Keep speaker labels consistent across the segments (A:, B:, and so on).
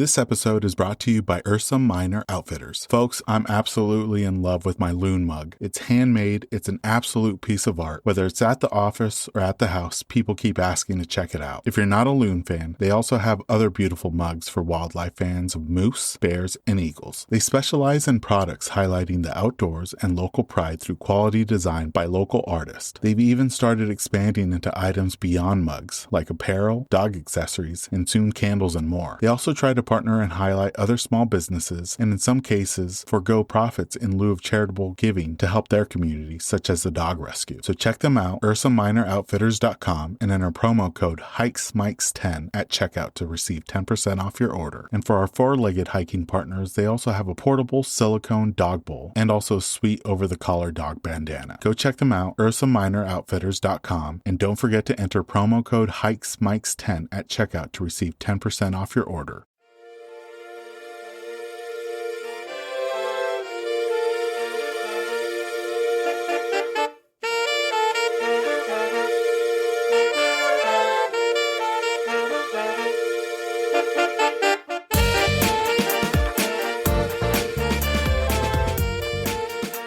A: This episode is brought to you by Ursa Minor Outfitters. Folks, I'm absolutely in love with my loon mug. It's handmade, it's an absolute piece of art. Whether it's at the office or at the house, people keep asking to check it out. If you're not a loon fan, they also have other beautiful mugs for wildlife fans of moose, bears, and eagles. They specialize in products highlighting the outdoors and local pride through quality design by local artists. They've even started expanding into items beyond mugs, like apparel, dog accessories, and soon candles and more. They also try to partner and highlight other small businesses, and in some cases, forego profits in lieu of charitable giving to help their community, such as the dog rescue. So check them out, UrsaMinorOutfitters.com, and enter promo code HikesMikes10 at checkout to receive 10% off your order. And for our four-legged hiking partners, they also have a portable silicone dog bowl and also a sweet over-the-collar dog bandana. Go check them out, UrsaMinorOutfitters.com, and don't forget to enter promo code HikesMikes10 at checkout to receive 10% off your order.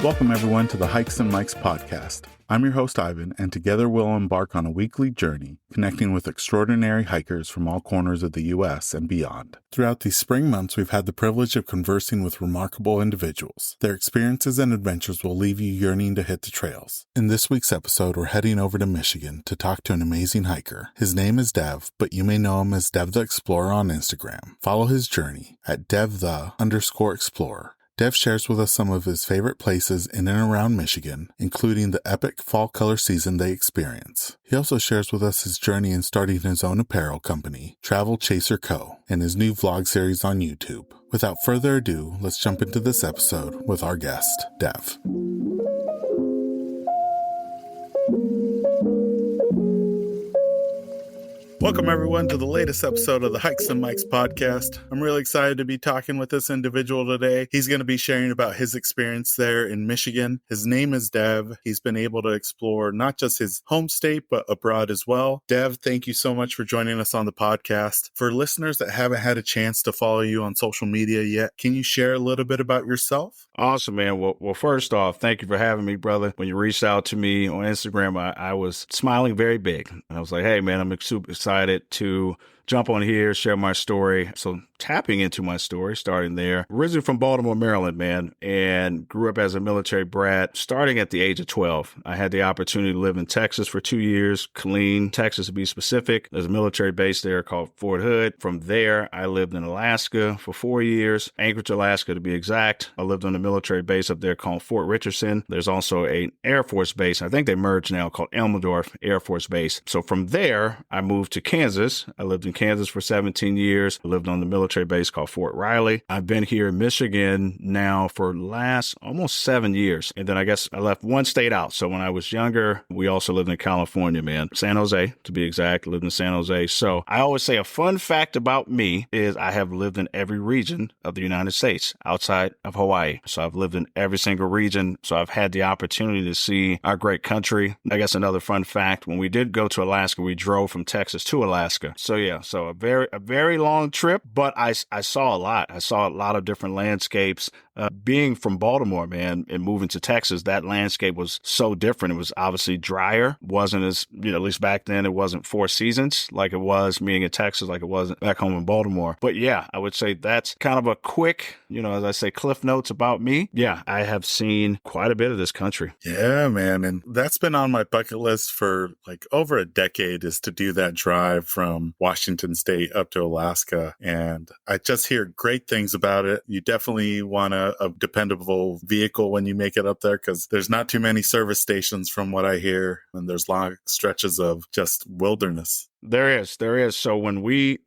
A: Welcome, everyone, to the Hikes and Mikes podcast. I'm your host, Ivan, and together we'll embark on a weekly journey connecting with extraordinary hikers from all corners of the U.S. and beyond. Throughout these spring months, we've had the privilege of conversing with remarkable individuals. Their experiences and adventures will leave you yearning to hit the trails. In this week's episode, we're heading over to Michigan to talk to an amazing hiker. His name is Dev, but you may know him as Dev the Explorer on Instagram. Follow his journey at DevThe_Explorer. Dev shares with us some of his favorite places in and around Michigan, including the epic fall color season they experience. He also shares with us his journey in starting his own apparel company, Travel Chaser Co., and his new vlog series on YouTube. Without further ado, let's jump into this episode with our guest, Dev. Welcome, everyone, to the latest episode of the Hikes and Mikes podcast. I'm really excited to be talking with this individual today. He's going to be sharing about his experience there in Michigan. His name is Dev. He's been able to explore not just his home state, but abroad as well. Dev, thank you so much for joining us on the podcast. For listeners that haven't had a chance to follow you on social media yet, can you share a little bit about yourself?
B: Awesome, man. Well, first off, thank you for having me, brother. When you reached out to me on Instagram, I was smiling very big. I was like, hey, man, I'm super excited to jump on here, share my story. So tapping into my story, starting there. Originally from Baltimore, Maryland, man, and grew up as a military brat, starting at the age of 12. I had the opportunity to live in Texas for 2 years, Killeen, Texas to be specific. There's a military base there called Fort Hood. From there, I lived in Alaska for 4 years, Anchorage, Alaska to be exact. I lived on a military base up there called Fort Richardson. There's also an Air Force base, I think they merged now, called Elmendorf Air Force Base. So from there, I moved to Kansas. I lived in Kansas for 17 years. I lived on the military base called Fort Riley. I've been here in Michigan now for last almost 7 years. And then I guess I left one state out. So when I was younger, we also lived in California, man. San Jose, to be exact, lived in San Jose. So I always say a fun fact about me is I have lived in every region of the United States outside of Hawaii. So I've lived in every single region. So I've had the opportunity to see our great country. I guess another fun fact, when we did go to Alaska, we drove from Texas to Alaska. So yeah, so a very long trip, but I saw a lot. I saw a lot of different landscapes. Being from Baltimore, man, and moving to Texas, that landscape was so different. It was obviously drier. Wasn't as, at least back then, it wasn't 4 seasons like it was being in Texas, like it was back home in Baltimore. But yeah, I would say that's kind of a quick, as I say, cliff notes about me. Yeah, I have seen quite a bit of this country.
A: Yeah, man. And that's been on my bucket list for like over a decade, is to do that drive from Washington State up to Alaska. And I just hear great things about it. You definitely want a dependable vehicle when you make it up there, because there's not too many service stations from what I hear. And there's long stretches of just wilderness.
B: There is. So when we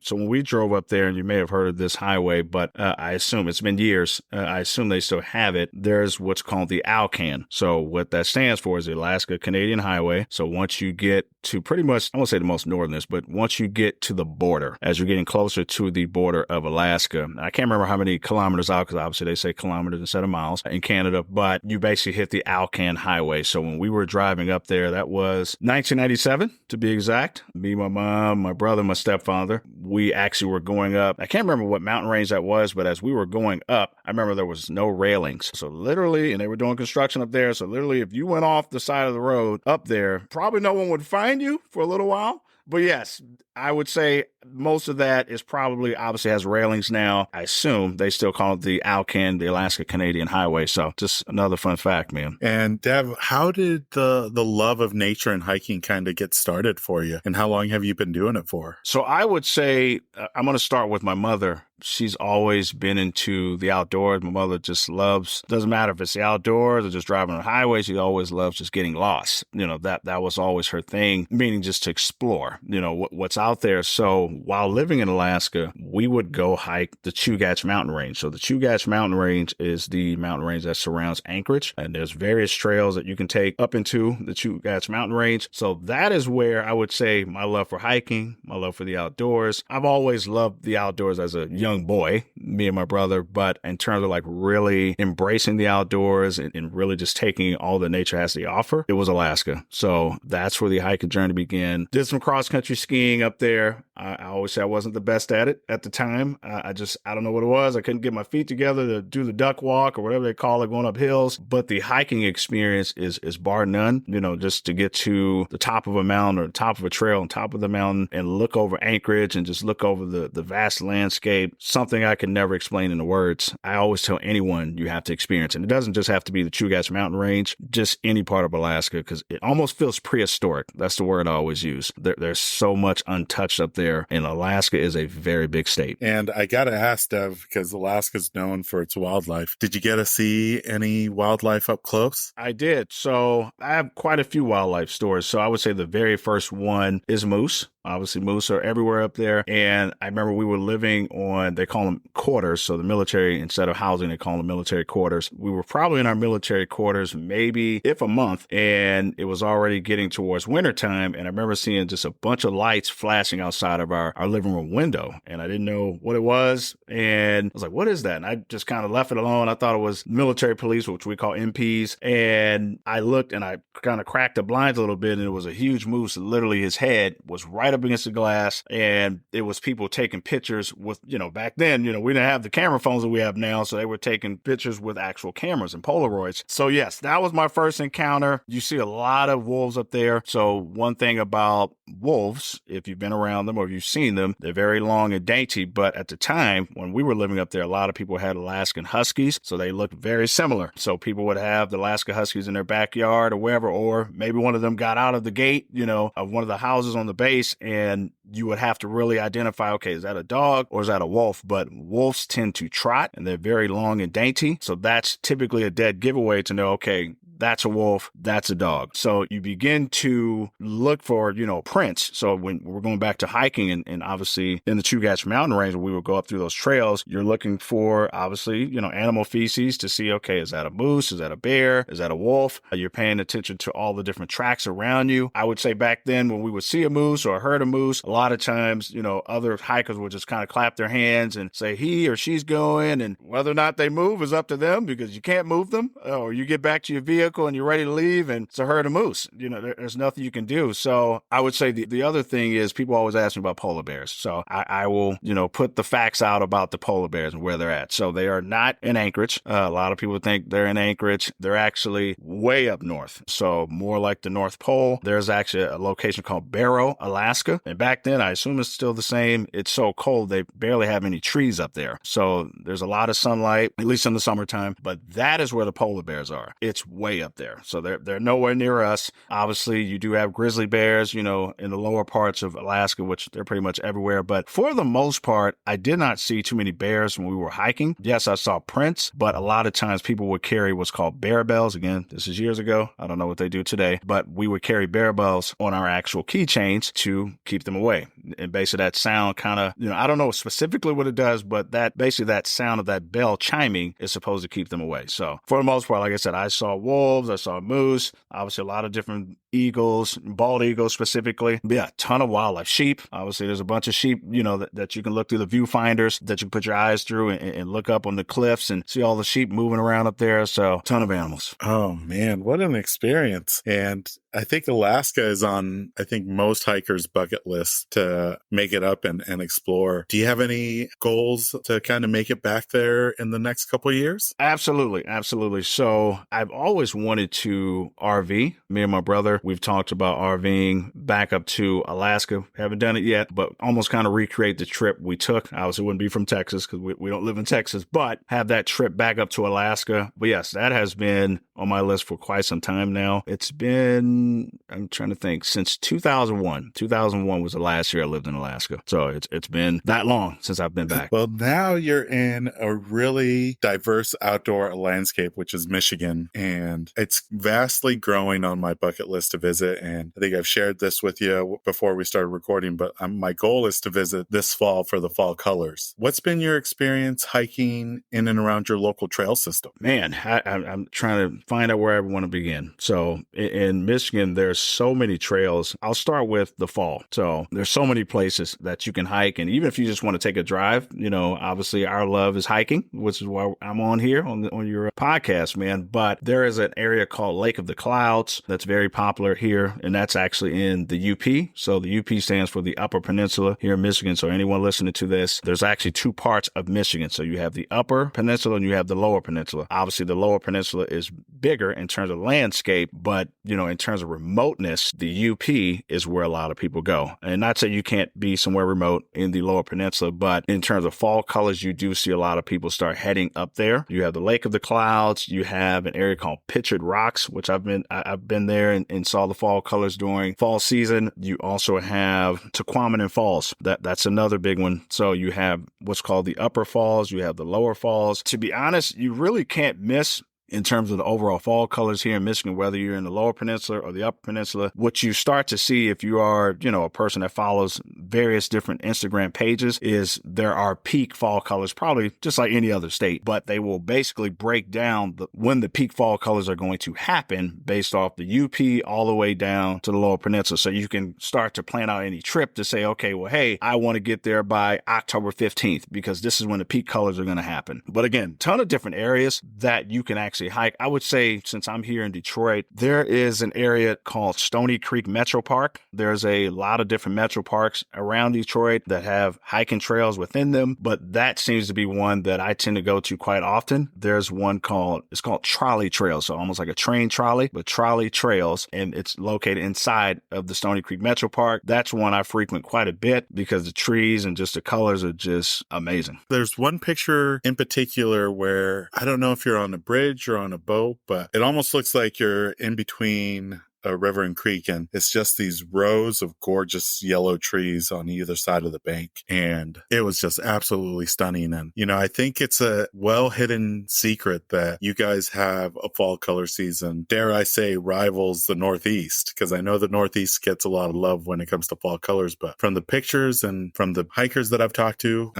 B: drove up there, and you may have heard of this highway, but I assume it's been years. I assume they still have it. There's what's called the ALCAN. So what that stands for is the Alaska Canadian Highway. So once you get to pretty much, I won't say the most northernest, but once you get to the border, as you're getting closer to the border of Alaska, I can't remember how many kilometers out, because obviously they say kilometers instead of miles in Canada, but you basically hit the ALCAN Highway. So when we were driving up there, that was 1997 to be exact. Me, my mom, mom, my brother, my stepfather. We actually were going up. I can't remember what mountain range that was, but as we were going up, I remember there was no railings. So literally, and they were doing construction up there. So literally, if you went off the side of the road up there, probably no one would find you for a little while. But yes, I would say most of that is probably obviously has railings now. I assume they still call it the Alcan, the Alaska Canadian Highway. So just another fun fact, man.
A: And Dev, how did the love of nature and hiking kind of get started for you? And how long have you been doing it for?
B: So I would say I'm going to start with my mother. She's always been into the outdoors. My mother just loves, doesn't matter if it's the outdoors or just driving on the highway. She always loves just getting lost. That was always her thing, meaning just to explore, what's out there. So while living in Alaska, we would go hike the Chugach mountain range. So the Chugach mountain range is the mountain range that surrounds Anchorage. And there's various trails that you can take up into the Chugach mountain range. So that is where I would say my love for hiking, my love for the outdoors. I've always loved the outdoors as a young boy, me and my brother, but in terms of like really embracing the outdoors and really just taking all that nature has to offer, it was Alaska. So that's where the hiking journey began. Did some cross country skiing up there. I always say I wasn't the best at it at the time. I don't know what it was. I couldn't get my feet together to do the duck walk or whatever they call it, going up hills. But the hiking experience is bar none. Just to get to the top of a mountain or top of a trail on top of the mountain and look over Anchorage and just look over the vast landscape, something I can never explain in the words. I always tell anyone you have to experience. And it doesn't just have to be the Chugach mountain range, just any part of Alaska, because it almost feels prehistoric. That's the word I always use. There's so much untouched up there. And Alaska is a very big state.
A: And I got to ask, Dev, because Alaska's known for its wildlife. Did you get to see any wildlife up close?
B: I did. So I have quite a few wildlife stories. So I would say the very first one is moose. Obviously, moose are everywhere up there. And I remember we were living on, they call them quarters. So the military, instead of housing, they call them military quarters. We were probably in our military quarters, maybe if a month. And it was already getting towards wintertime. And I remember seeing just a bunch of lights flashing outside of our living room window. And I didn't know what it was. And I was like, what is that? And I just kind of left it alone. I thought it was military police, which we call MPs. And I looked and I kind of cracked the blinds a little bit. And it was a huge moose. Literally, his head was right up against the glass, and it was people taking pictures with, back then, we didn't have the camera phones that we have now, so they were taking pictures with actual cameras and Polaroids. So yes, that was my first encounter. You see a lot of wolves up there. So one thing about wolves, if you've been around them or if you've seen them, they're very long and dainty, but at the time when we were living up there, a lot of people had Alaskan Huskies, so they looked very similar. So people would have the Alaska Huskies in their backyard or wherever, or maybe one of them got out of the gate, of one of the houses on the base, and you would have to really identify, okay, is that a dog or is that a wolf? But wolves tend to trot and they're very long and dainty. So that's typically a dead giveaway to know, okay, that's a wolf, that's a dog. So you begin to look for, prints. So when we're going back to hiking and obviously in the Chugach mountain range, where we would go up through those trails, you're looking for obviously, animal feces to see, okay, is that a moose? Is that a bear? Is that a wolf? You're paying attention to all the different tracks around you. I would say back then when we would see a moose or heard a moose, a lot of times, other hikers would just kind of clap their hands and say he or she's going, and whether or not they move is up to them because you can't move them, or you get back to your vehicle and you're ready to leave and it's a herd of moose. There's nothing you can do. So I would say the other thing is people always ask me about polar bears. So I will, put the facts out about the polar bears and where they're at. So they are not in Anchorage. A lot of people think they're in Anchorage. They're actually way up north. So more like the North Pole. There's actually a location called Barrow, Alaska. And back then, I assume it's still the same. It's so cold, they barely have any trees up there. So there's a lot of sunlight, at least in the summertime. But that is where the polar bears are. It's way up there. So they're nowhere near us. Obviously, you do have grizzly bears, in the lower parts of Alaska, which they're pretty much everywhere. But for the most part, I did not see too many bears when we were hiking. Yes, I saw prints, but a lot of times people would carry what's called bear bells. Again, this is years ago. I don't know what they do today, but we would carry bear bells on our actual keychains to keep them away. And basically that sound kind of, I don't know specifically what it does, but that sound of that bell chiming is supposed to keep them away. So for the most part, like I said, I saw wolves, I saw moose, obviously a lot of different eagles, bald eagles specifically. But yeah, ton of wildlife. Sheep. Obviously, there's a bunch of sheep, that you can look through the viewfinders that you can put your eyes through and look up on the cliffs and see all the sheep moving around up there. So ton of animals.
A: Oh man, what an experience. And I think Alaska is on, I think, most hikers' bucket list to make it up and explore. Do you have any goals to kind of make it back there in the next couple of years?
B: Absolutely. Absolutely. So I've always wanted to RV. Me and my brother, we've talked about RVing back up to Alaska. Haven't done it yet, but almost kind of recreate the trip we took. Obviously, wouldn't be from Texas because we don't live in Texas, but have that trip back up to Alaska. But yes, that has been on my list for quite some time now. It's been, I'm trying to think, since 2001. 2001 was the last year I lived in Alaska. So it's been that long since I've been back.
A: Well, now you're in a really diverse outdoor landscape, which is Michigan, and it's vastly growing on my bucket list to visit. And I think I've shared this with you before we started recording, but my goal is to visit this fall for the fall colors. What's been your experience hiking in and around your local trail system?
B: Man, I'm trying to find out where I want to begin. So in Michigan, there's so many trails. I'll start with the fall. So there's so many places that you can hike. And even if you just want to take a drive, obviously our love is hiking, which is why I'm on here on your podcast, man. But there is an area called Lake of the Clouds that's very popular here. And that's actually in the UP. So the UP stands for the Upper Peninsula here in Michigan. So anyone listening to this, there's actually two parts of Michigan. So you have the Upper Peninsula and you have the Lower Peninsula. Obviously, the Lower Peninsula is bigger in terms of landscape, but, in terms of remoteness, the UP is where a lot of people go. And not say you can't be somewhere remote in the Lower Peninsula, but in terms of fall colors, you do see a lot of people start heading up there. You have the Lake of the Clouds. You have an area called Pictured Rocks, which I've been there and saw the fall colors during fall season. You also have Tequamanen Falls. That's another big one. So you have what's called the Upper Falls. You have the Lower Falls. To be honest, you really can't miss in terms of the overall fall colors here in Michigan, whether you're in the Lower Peninsula or the Upper Peninsula. What you start to see if you are, a person that follows various different Instagram pages is there are peak fall colors, probably just like any other state, but they will basically break down when the peak fall colors are going to happen based off the UP all the way down to the Lower Peninsula. So you can start to plan out any trip to say, okay, well, hey, I want to get there by October 15th because this is when the peak colors are going to happen. But again, ton of different areas that you can actually hike. I would say, since I'm here in Detroit, there is an area called Stony Creek Metro Park. There's a lot of different metro parks around Detroit that have hiking trails within them, but that seems to be one that I tend to go to quite often. There's one called Trolley Trails, so almost like a train trolley, but Trolley Trails, and it's located inside of the Stony Creek Metro Park. That's one I frequent quite a bit because the trees and just the colors are just amazing.
A: There's one picture in particular where I don't know if you're on a bridge or on a boat, but it almost looks like you're in between a river and creek, and it's just these rows of gorgeous yellow trees on either side of the bank, and it was just absolutely stunning. And I think it's a well-hidden secret that you guys have a fall color season, dare I say, rivals the Northeast, because I know the Northeast gets a lot of love when it comes to fall colors, but from the pictures and from the hikers that I've talked to,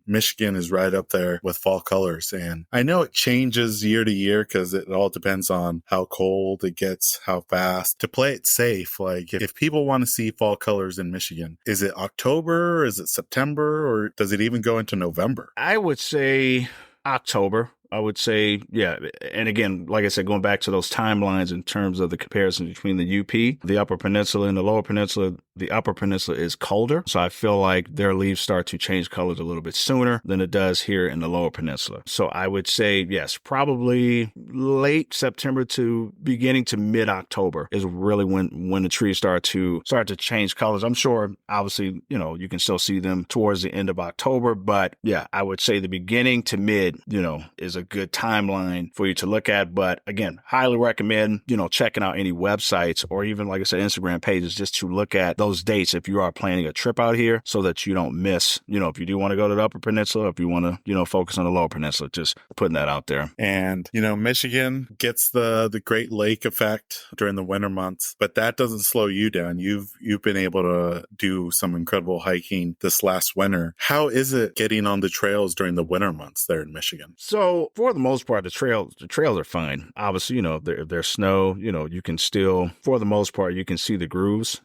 A: Michigan is right up there with fall colors. And I know it changes year to year because it all depends on how cold it gets, how fast. To play it safe, like if people want to see fall colors in Michigan, is it October? Is it September? Or does it even go into November?
B: I would say October. I would say, yeah. And again, like I said, going back to those timelines in terms of the comparison between the UP, the Upper Peninsula and the Lower Peninsula, the Upper Peninsula is colder. So I feel like their leaves start to change colors a little bit sooner than it does here in the Lower Peninsula. So I would say, yes, probably late September to beginning to mid-October is really when the trees start to change colors. I'm sure, obviously, you can still see them towards the end of October. But yeah, I would say the beginning to mid, is a good timeline for you to look at. But again, highly recommend, checking out any websites or even, like I said, Instagram pages just to look at those dates if you are planning a trip out here so that you don't miss, if you do want to go to the Upper Peninsula, if you want to, focus on the Lower Peninsula, just putting that out there.
A: And, Michigan gets the Great Lake effect during the winter months, but that doesn't slow you down. You've been able to do some incredible hiking this last winter. How is it getting on the trails during the winter months there in Michigan?
B: So Well, for the most part, the trails are fine. Obviously, if there's snow, you can still, for the most part, you can see the grooves,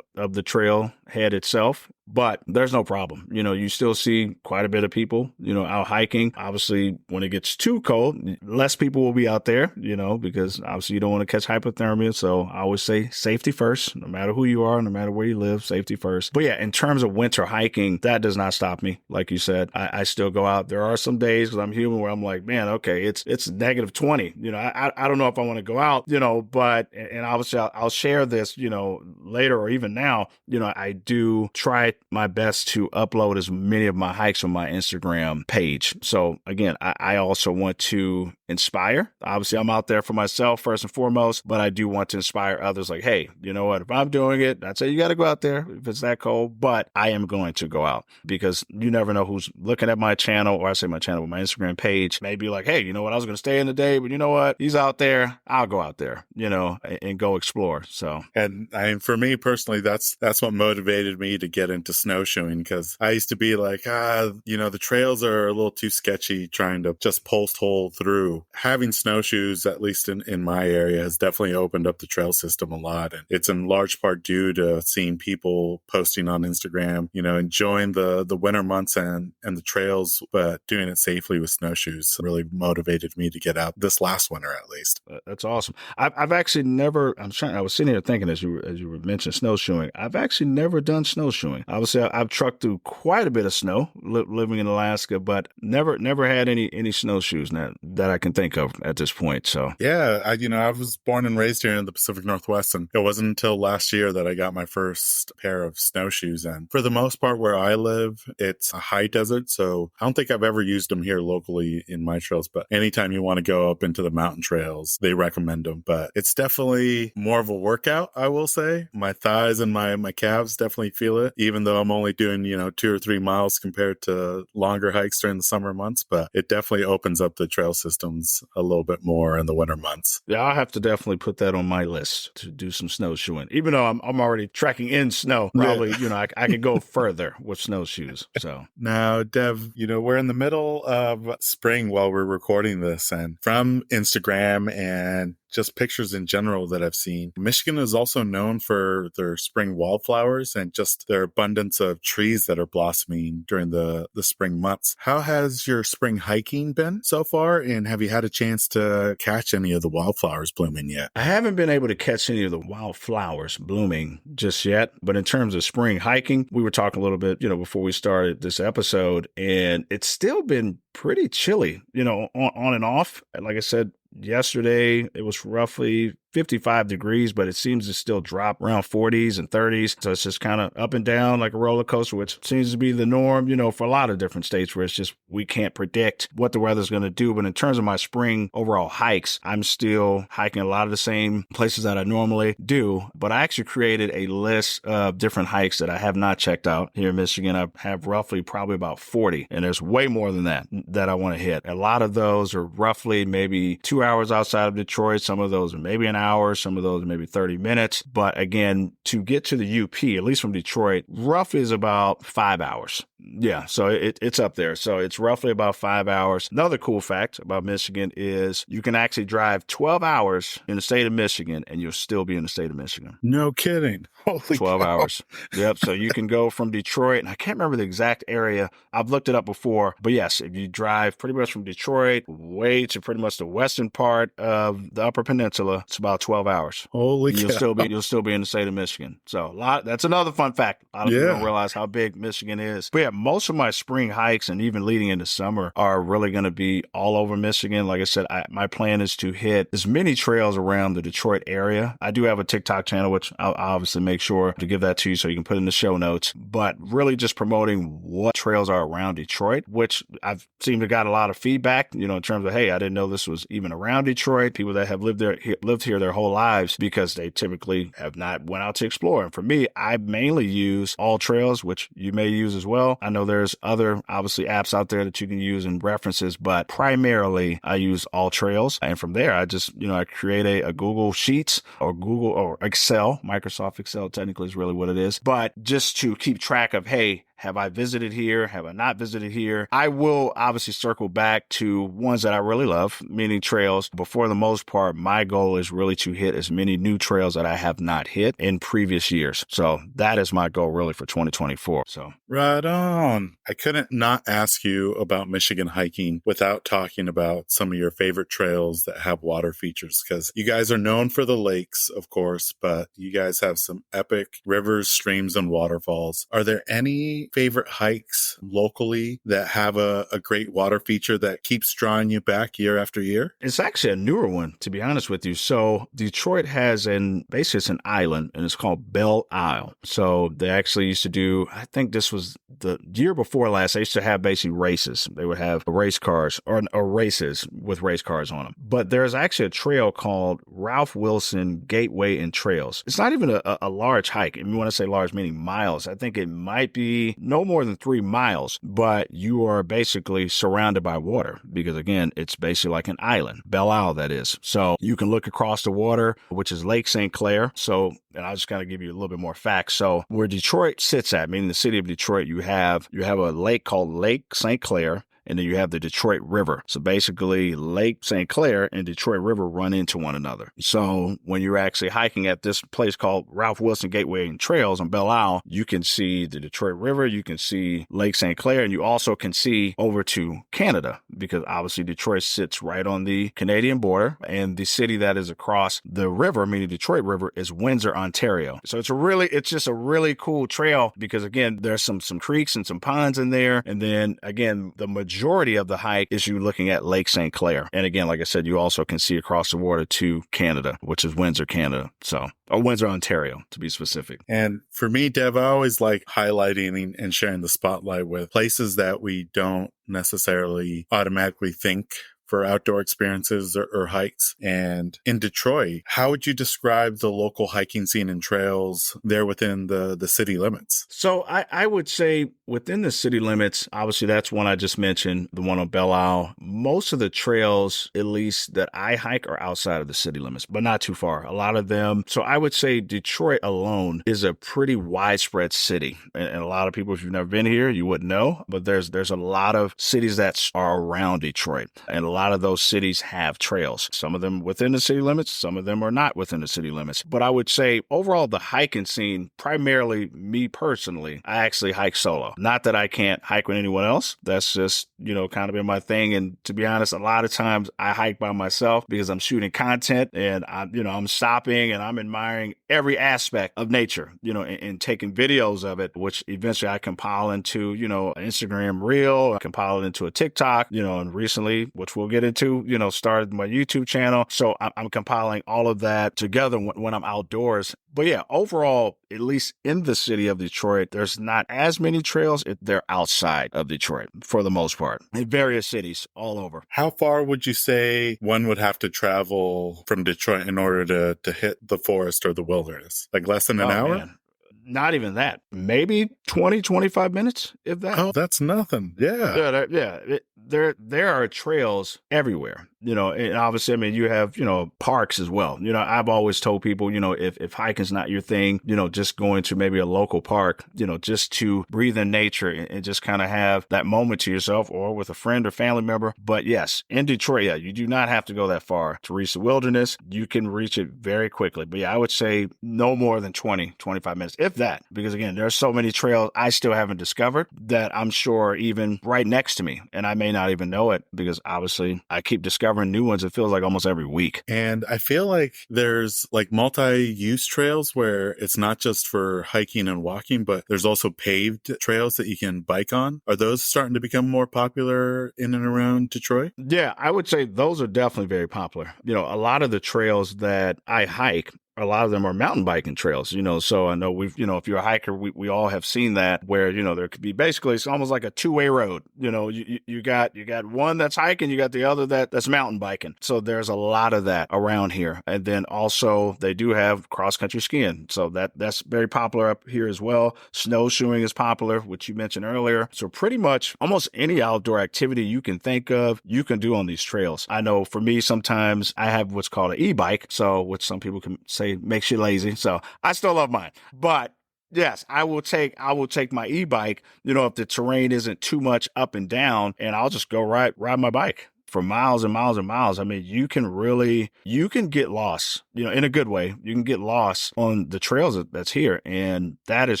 B: of the trail head itself. But there's no problem. You still see quite a bit of people, out hiking. Obviously, when it gets too cold, less people will be out there, because obviously you don't want to catch hypothermia. So I always say safety first, no matter who you are, no matter where you live, safety first. But yeah, in terms of winter hiking, that does not stop me. Like you said, I still go out. There are some days, because I'm human, where I'm like, man, okay, it's negative 20. I don't know if I want to go out, but, and obviously I'll share this, later or even now, I do try my best to upload as many of my hikes on my Instagram page. So again, I also want to inspire. Obviously, I'm out there for myself first and foremost, but I do want to inspire others like, hey, you know what? If I'm doing it, I'd say you got to go out there if it's that cold, but I am going to go out, because you never know who's looking at my channel, or I say my channel, with my Instagram page, maybe like, hey, you know what? I was going to stay in today, but you know what? He's out there. I'll go out there, and go explore. So,
A: and for me personally, that's what motivated me to get into snowshoeing, because I used to be like, the trails are a little too sketchy trying to just post hole through. Having snowshoes, at least in my area, has definitely opened up the trail system a lot. And it's in large part due to seeing people posting on Instagram, enjoying the winter months and the trails, but doing it safely with snowshoes really motivated me to get out this last winter, at least.
B: That's awesome. I've actually never, I was sitting here thinking as you were mentioning snowshoeing, I've actually never done snowshoeing. Obviously, I've trucked through quite a bit of snow living in Alaska, but never had any snowshoes that I can think of at this point. So
A: yeah, I was born and raised here in the Pacific Northwest, and it wasn't until last year that I got my first pair of snowshoes. And for the most part, where I live, it's a high desert, so I don't think I've ever used them here locally in my trails. But anytime you want to go up into the mountain trails, they recommend them. But it's definitely more of a workout, I will say. My thighs and my calves definitely feel it, even though I'm only doing 2 or 3 miles compared to longer hikes during the summer months. But it definitely opens up the trail systems a little bit more in the winter months.
B: Yeah, I'll have to definitely put that on my list to do some snowshoeing. Even though I'm already trekking in snow, probably, I could go further with snowshoes. So
A: now, Dev, we're in the middle of spring while we're recording this, and from Instagram and just pictures in general that I've seen, Michigan is also known for their spring wildflowers and just their abundance of trees that are blossoming during the spring months. How has your spring hiking been so far? And have you had a chance to catch any of the wildflowers blooming yet?
B: I haven't been able to catch any of the wildflowers blooming just yet. But in terms of spring hiking, we were talking a little bit, before we started this episode, and it's still been pretty chilly, on and off. Like I said, yesterday, it was roughly 55 degrees, but it seems to still drop around 40s and 30s. So it's just kind of up and down like a roller coaster, which seems to be the norm, for a lot of different states, where it's just we can't predict what the weather's going to do. But in terms of my spring overall hikes, I'm still hiking a lot of the same places that I normally do. But I actually created a list of different hikes that I have not checked out here in Michigan. I have roughly probably about 40, and there's way more than that I want to hit. A lot of those are roughly maybe 2 hours outside of Detroit. Some of those are maybe an hour. Some of those are maybe 30 minutes. But again, to get to the UP, at least from Detroit, roughly is about 5 hours. Yeah, so it's up there. So it's roughly about 5 hours. Another cool fact about Michigan is you can actually drive 12 hours in the state of Michigan and you'll still be in the state of Michigan.
A: No kidding. Holy
B: 12
A: cow.
B: hours. Yep. So you can go from Detroit, and I can't remember the exact area. I've looked it up before, but yes, if you drive pretty much from Detroit way to pretty much the western part of the Upper Peninsula, it's about 12 hours.
A: Holy cow.
B: You'll still be in the state of Michigan. So that's another fun fact. A lot of people don't realize how big Michigan is. But yeah, most of my spring hikes and even leading into summer are really going to be all over Michigan. Like I said, my plan is to hit as many trails around the Detroit area. I do have a TikTok channel, which I'll obviously make sure to give that to you so you can put in the show notes, but really just promoting what trails are around Detroit, which I've seemed to got a lot of feedback, in terms of, hey, I didn't know this was even around Detroit. People that have lived here their whole lives because they typically have not went out to explore. And for me, I mainly use AllTrails, which you may use as well. I know there's other obviously apps out there that you can use and references, but primarily I use AllTrails. And from there, I just, I create a Google Sheets or Google or Excel, Microsoft Excel technically is really what it is, but just to keep track of, hey, Have I visited here? Have I not visited here? I will obviously circle back to ones that I really love, meaning trails. But for the most part, my goal is really to hit as many new trails that I have not hit in previous years. So that is my goal really for 2024. So
A: right on. I couldn't not ask you about Michigan hiking without talking about some of your favorite trails that have water features, because you guys are known for the lakes, of course, but you guys have some epic rivers, streams, and waterfalls. Are there any favorite hikes locally that have a great water feature that keeps drawing you back year after year?
B: it's actually a newer one, to be honest with you. So Detroit has basically it's an island, and it's called Belle Isle. So they actually used to do, I think this was the year before last, they used to have basically races. They would have race cars or races with race cars on them. But there's actually a trail called Ralph Wilson Gateway and Trails. It's not even a large hike. And when I say large, meaning miles, I think it might be no more than 3 miles, but you are basically surrounded by water because, again, it's basically like an island, Belle Isle, that is. So you can look across the water, which is Lake St. Clair. So, and I'll just kind of give you a little bit more facts. So where Detroit sits at, meaning the city of Detroit, you have a lake called Lake St. Clair. And then you have the Detroit River. So basically, Lake St. Clair and Detroit River run into one another. So when you're actually hiking at this place called Ralph Wilson Gateway and Trails on Belle Isle, you can see the Detroit River, you can see Lake St. Clair, and you also can see over to Canada, because obviously Detroit sits right on the Canadian border, and the city that is across the river, meaning Detroit River, is Windsor, Ontario. So it's just a really cool trail because, again, there's some creeks and some ponds in there. And then, again, the majority of the hike is you looking at Lake St. Clair. And again, like I said, you also can see across the water to Canada, which is Windsor, Canada. So, or Windsor, Ontario, to be specific.
A: And for me, Dev, I always like highlighting and sharing the spotlight with places that we don't necessarily automatically think for outdoor experiences or hikes. And in Detroit, how would you describe the local hiking scene and trails there within the city limits?
B: So I would say within the city limits, obviously that's one I just mentioned, the one on Belle Isle. Most of the trails, at least that I hike, are outside of the city limits, but not too far. A lot of them. So I would say Detroit alone is a pretty widespread city. And a lot of people, if you've never been here, you wouldn't know, but there's a lot of cities that are around Detroit. And a lot of those cities have trails. Some of them within the city limits, some of them are not within the city limits. But I would say overall, the hiking scene, primarily me personally, I actually hike solo. Not that I can't hike with anyone else. That's just, kind of been my thing. And to be honest, a lot of times I hike by myself because I'm shooting content and I'm stopping and I'm admiring every aspect of nature, and taking videos of it, which eventually I compile into, an Instagram reel, I compile it into a TikTok, and recently, which we'll get into, started my YouTube channel. So I'm compiling all of that together when I'm outdoors. But yeah, overall, at least in the city of Detroit, there's not as many trails if they're outside of Detroit for the most part, in various cities all over.
A: How far would you say one would have to travel from Detroit in order to hit the forest or the wilderness? Like less than an hour?
B: Man. Not even that. Maybe 20, 25 minutes, if that.
A: Oh, that's nothing. Yeah.
B: There are trails everywhere, and obviously, I mean, you have, parks as well. I've always told people, if hiking's not your thing, just going to maybe a local park, just to breathe in nature and just kind of have that moment to yourself or with a friend or family member. But yes, in Detroit, yeah, you do not have to go that far to reach the wilderness. You can reach it very quickly. But yeah, I would say no more than 20, 25 minutes, if that, because again, there's so many trails I still haven't discovered that I'm sure even right next to me, and I may not even know it because obviously I keep discovering new ones. It feels like almost every week.
A: And I feel like there's like multi-use trails where it's not just for hiking and walking, but there's also paved trails that you can bike on. Are those starting to become more popular in and around Detroit?
B: Yeah, I would say those are definitely very popular. A lot of the trails that I hike, a lot of them are mountain biking trails, so I know if you're a hiker, we all have seen that where, there could be basically, it's almost like a two-way road. You got one that's hiking, you got the other that's mountain biking. So there's a lot of that around here. And then also they do have cross-country skiing. So that's very popular up here as well. Snowshoeing is popular, which you mentioned earlier. So pretty much almost any outdoor activity you can think of, you can do on these trails. I know for me, sometimes I have what's called an e-bike. So which some people can say makes you lazy. So I still love mine. But yes, I will take my e-bike, if the terrain isn't too much up and down, and I'll just go ride my bike for miles and miles and miles. I mean, you can get lost, in a good way. You can get lost on the trails that's here. And that is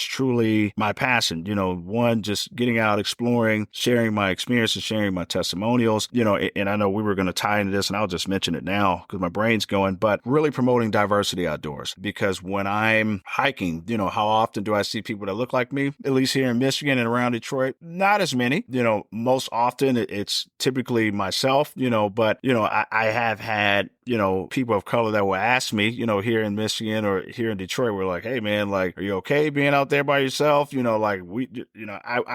B: truly my passion. One, just getting out, exploring, sharing my experiences, sharing my testimonials, and I know we were going to tie into this, and I'll just mention it now because my brain's going, but really promoting diversity outdoors. Because when I'm hiking, how often do I see people that look like me? At least here in Michigan and around Detroit, not as many. Most often it's typically myself, but, I have had, people of color that will ask me, here in Michigan or here in Detroit, we're like, hey man, like, are you okay being out there by yourself? I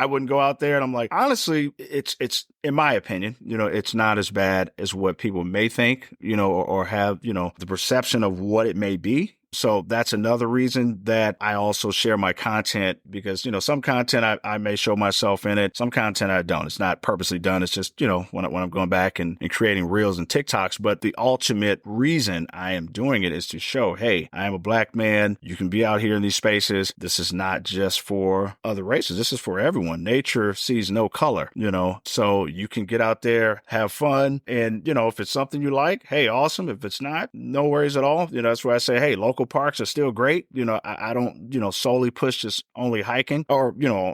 B: wouldn't go out there. And I'm like, honestly, it's in my opinion, it's not as bad as what people may think, or have, the perception of what it may be. So that's another reason that I also share my content because, some content I may show myself in it. Some content I don't. It's not purposely done. It's just, when I'm going back and creating reels and TikToks. But the ultimate reason I am doing it is to show, hey, I am a Black man. You can be out here in these spaces. This is not just for other races. This is for everyone. Nature sees no color, so you can get out there, have fun. And, if it's something you like, hey, awesome. If it's not, no worries at all. That's where I say, hey, local parks are still great. I don't, solely push just only hiking or,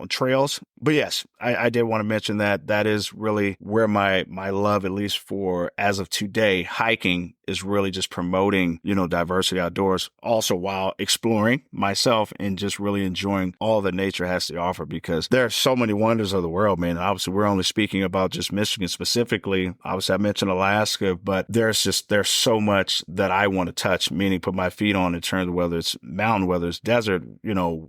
B: trails. But yes, I did want to mention that is really where my love, at least for as of today, hiking is really just promoting, diversity outdoors, also while exploring myself and just really enjoying all that nature has to offer because there are so many wonders of the world, man. Obviously, we're only speaking about just Michigan specifically. Obviously, I mentioned Alaska, but there's so much that I want to touch, meaning put my feet on in terms of whether it's mountain, whether it's desert,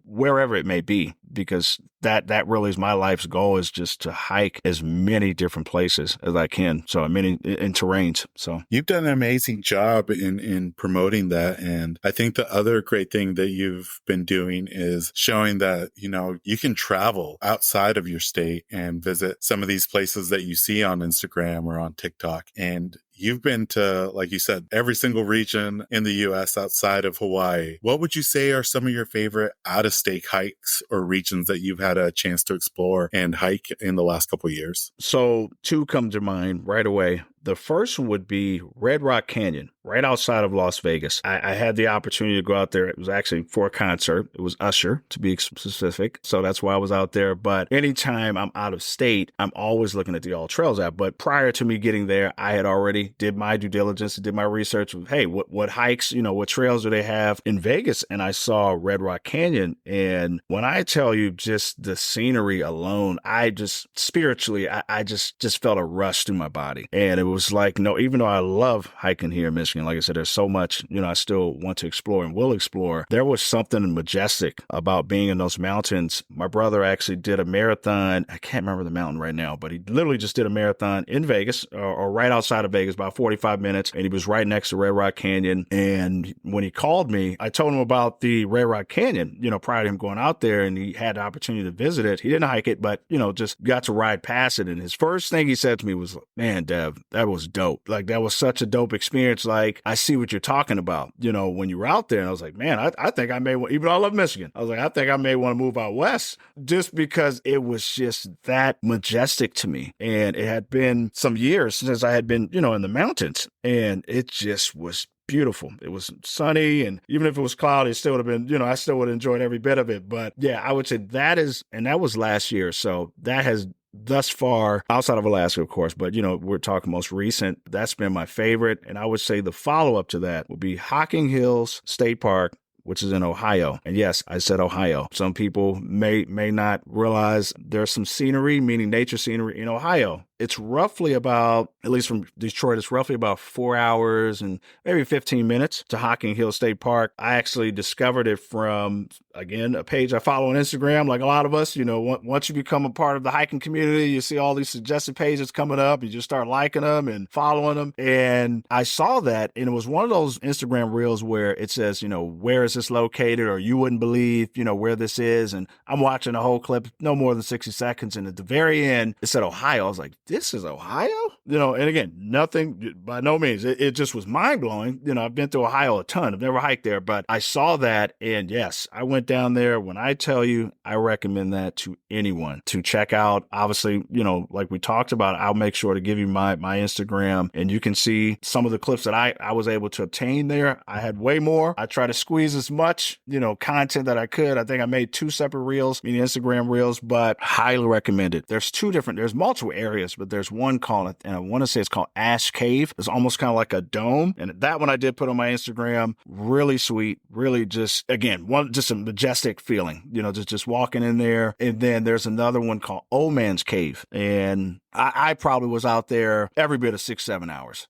B: wherever it may be, because that really is my life's goal, is just to hike as many different places as I can. So many in terrains. So
A: you've done an amazing job in promoting that. And I think the other great thing that you've been doing is showing that, you can travel outside of your state and visit some of these places that you see on Instagram or on TikTok. And you've been to, like you said, every single region in the U.S. outside of Hawaii. What would you say are some of your favorite out-of-state hikes or regions that you've had a chance to explore and hike in the last couple of years?
B: So two come to mind right away. The first one would be Red Rock Canyon, right outside of Las Vegas. I had the opportunity to go out there. It was actually for a concert. It was Usher, to be specific. So that's why I was out there. But anytime I'm out of state, I'm always looking at the AllTrails app. But prior to me getting there, I had already did my due diligence, did my research. Hey, what hikes, what trails do they have in Vegas? And I saw Red Rock Canyon. And when I tell you just the scenery alone, I just spiritually, I just felt a rush through my body. And it was like, no, even though I love hiking here in Michigan, like I said, there's so much, I still want to explore and will explore. There was something majestic about being in those mountains. My brother actually did a marathon. I can't remember the mountain right now, but he literally just did a marathon in Vegas or right outside of Vegas, about 45 minutes. And he was right next to Red Rock Canyon. And when he called me, I told him about the Red Rock Canyon, prior to him going out there, and he had the opportunity to visit it. He didn't hike it, but, just got to ride past it. And his first thing he said to me was, man, Dev, that was dope. Like, that was such a dope experience. Like, I see what you're talking about, when you were out there. And I was like, man, I think I may, even though I love Michigan, I was like, I think I may want to move out west just because it was just that majestic to me. And it had been some years since I had been, in the mountains, and it just was beautiful. It was sunny, and even if it was cloudy, it still would have been, I still would have enjoyed every bit of it. But yeah, I would say that was last year. So that has thus far, outside of Alaska, of course, but, we're talking most recent, that's been my favorite. And I would say the follow-up to that would be Hocking Hills State Park, which is in Ohio. And yes, I said Ohio. Some people may not realize there's some scenery, meaning nature scenery in Ohio. It's roughly about, at least from Detroit, it's roughly about 4 hours and maybe 15 minutes to Hocking Hills State Park. I actually discovered it from, again, a page I follow on Instagram, like a lot of us. Once you become a part of the hiking community, you see all these suggested pages coming up. You just start liking them and following them. And I saw that, and it was one of those Instagram reels where it says, where is this located? Or you wouldn't believe, where this is. And I'm watching the whole clip, no more than 60 seconds. And at the very end, it said Ohio. I was like, this is Ohio? And again, nothing, by no means. It just was mind blowing. I've been to Ohio a ton. I've never hiked there, but I saw that. And yes, I went down there. When I tell you, I recommend that to anyone to check out. Obviously, like we talked about, I'll make sure to give you my Instagram, and you can see some of the clips that I was able to obtain there. I had way more. I try to squeeze as much, content that I could. I think I made 2 separate reels, meaning Instagram reels, but highly recommend it. There's multiple areas, but there's one called, and I want to say it's called Ash Cave. It's almost kind of like a dome. And that one I did put on my Instagram. Really sweet. Really just a majestic feeling, just walking in there. And then there's another one called Old Man's Cave. And I probably was out there every bit of 6-7 hours,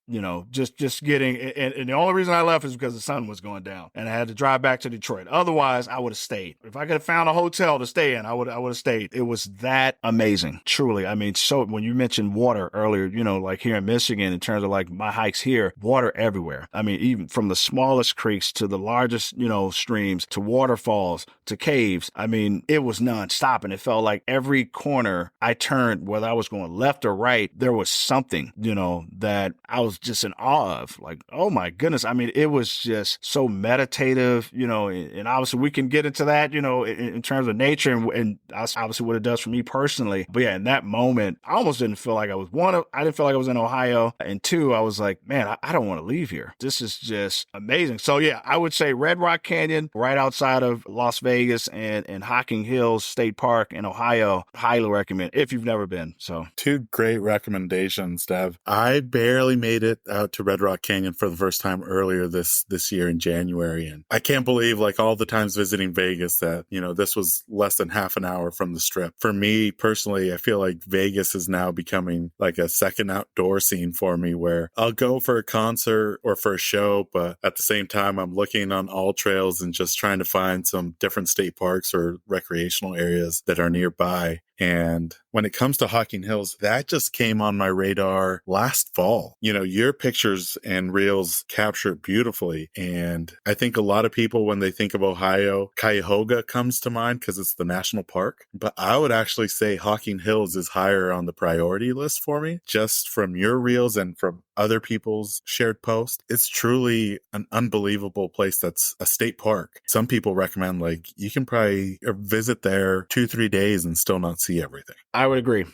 B: just getting, and the only reason I left is because the sun was going down and I had to drive back to Detroit. Otherwise, I would have stayed. If I could have found a hotel to stay in, I would have stayed. It was that amazing, truly. I mean, so when you mentioned water earlier, like here in Michigan, in terms of like my hikes here, water everywhere. I mean, even from the smallest creeks to the largest, streams to waterfalls to caves. I mean, it was nonstop, and it felt like every corner I turned, whether I was going left or right, there was something, that I was just in awe of. Like, oh my goodness. I mean, it was just so meditative, and obviously we can get into that, in terms of nature and that's obviously what it does for me personally. But yeah, in that moment, I almost didn't feel like I didn't feel like I was in Ohio. And 2, I was like, man, I don't want to leave here. This is just amazing. So yeah, I would say Red Rock Canyon, right outside of Las Vegas, and Hocking Hills State Park in Ohio. Highly recommend if you've never been. So
A: 2 great recommendations, Dev. I barely made it out to Red Rock Canyon for the first time earlier this year in January. And I can't believe, like, all the times visiting Vegas that, this was less than half an hour from the Strip. For me personally, I feel like Vegas is now becoming like a second outdoor scene for me, where I'll go for a concert or for a show, but at the same time, I'm looking on AllTrails and just trying to find some different state parks or recreational areas that are nearby. And when it comes to Hocking Hills, that just came on my radar last fall. Your pictures and reels capture it beautifully. And I think a lot of people, when they think of Ohio, Cuyahoga comes to mind because it's the national park. But I would actually say Hocking Hills is higher on the priority list for me, just from your reels and from other people's shared posts. It's truly an unbelievable place that's a state park. Some people recommend, like, you can probably visit there 2-3 days and still not see everything.
B: I would agree.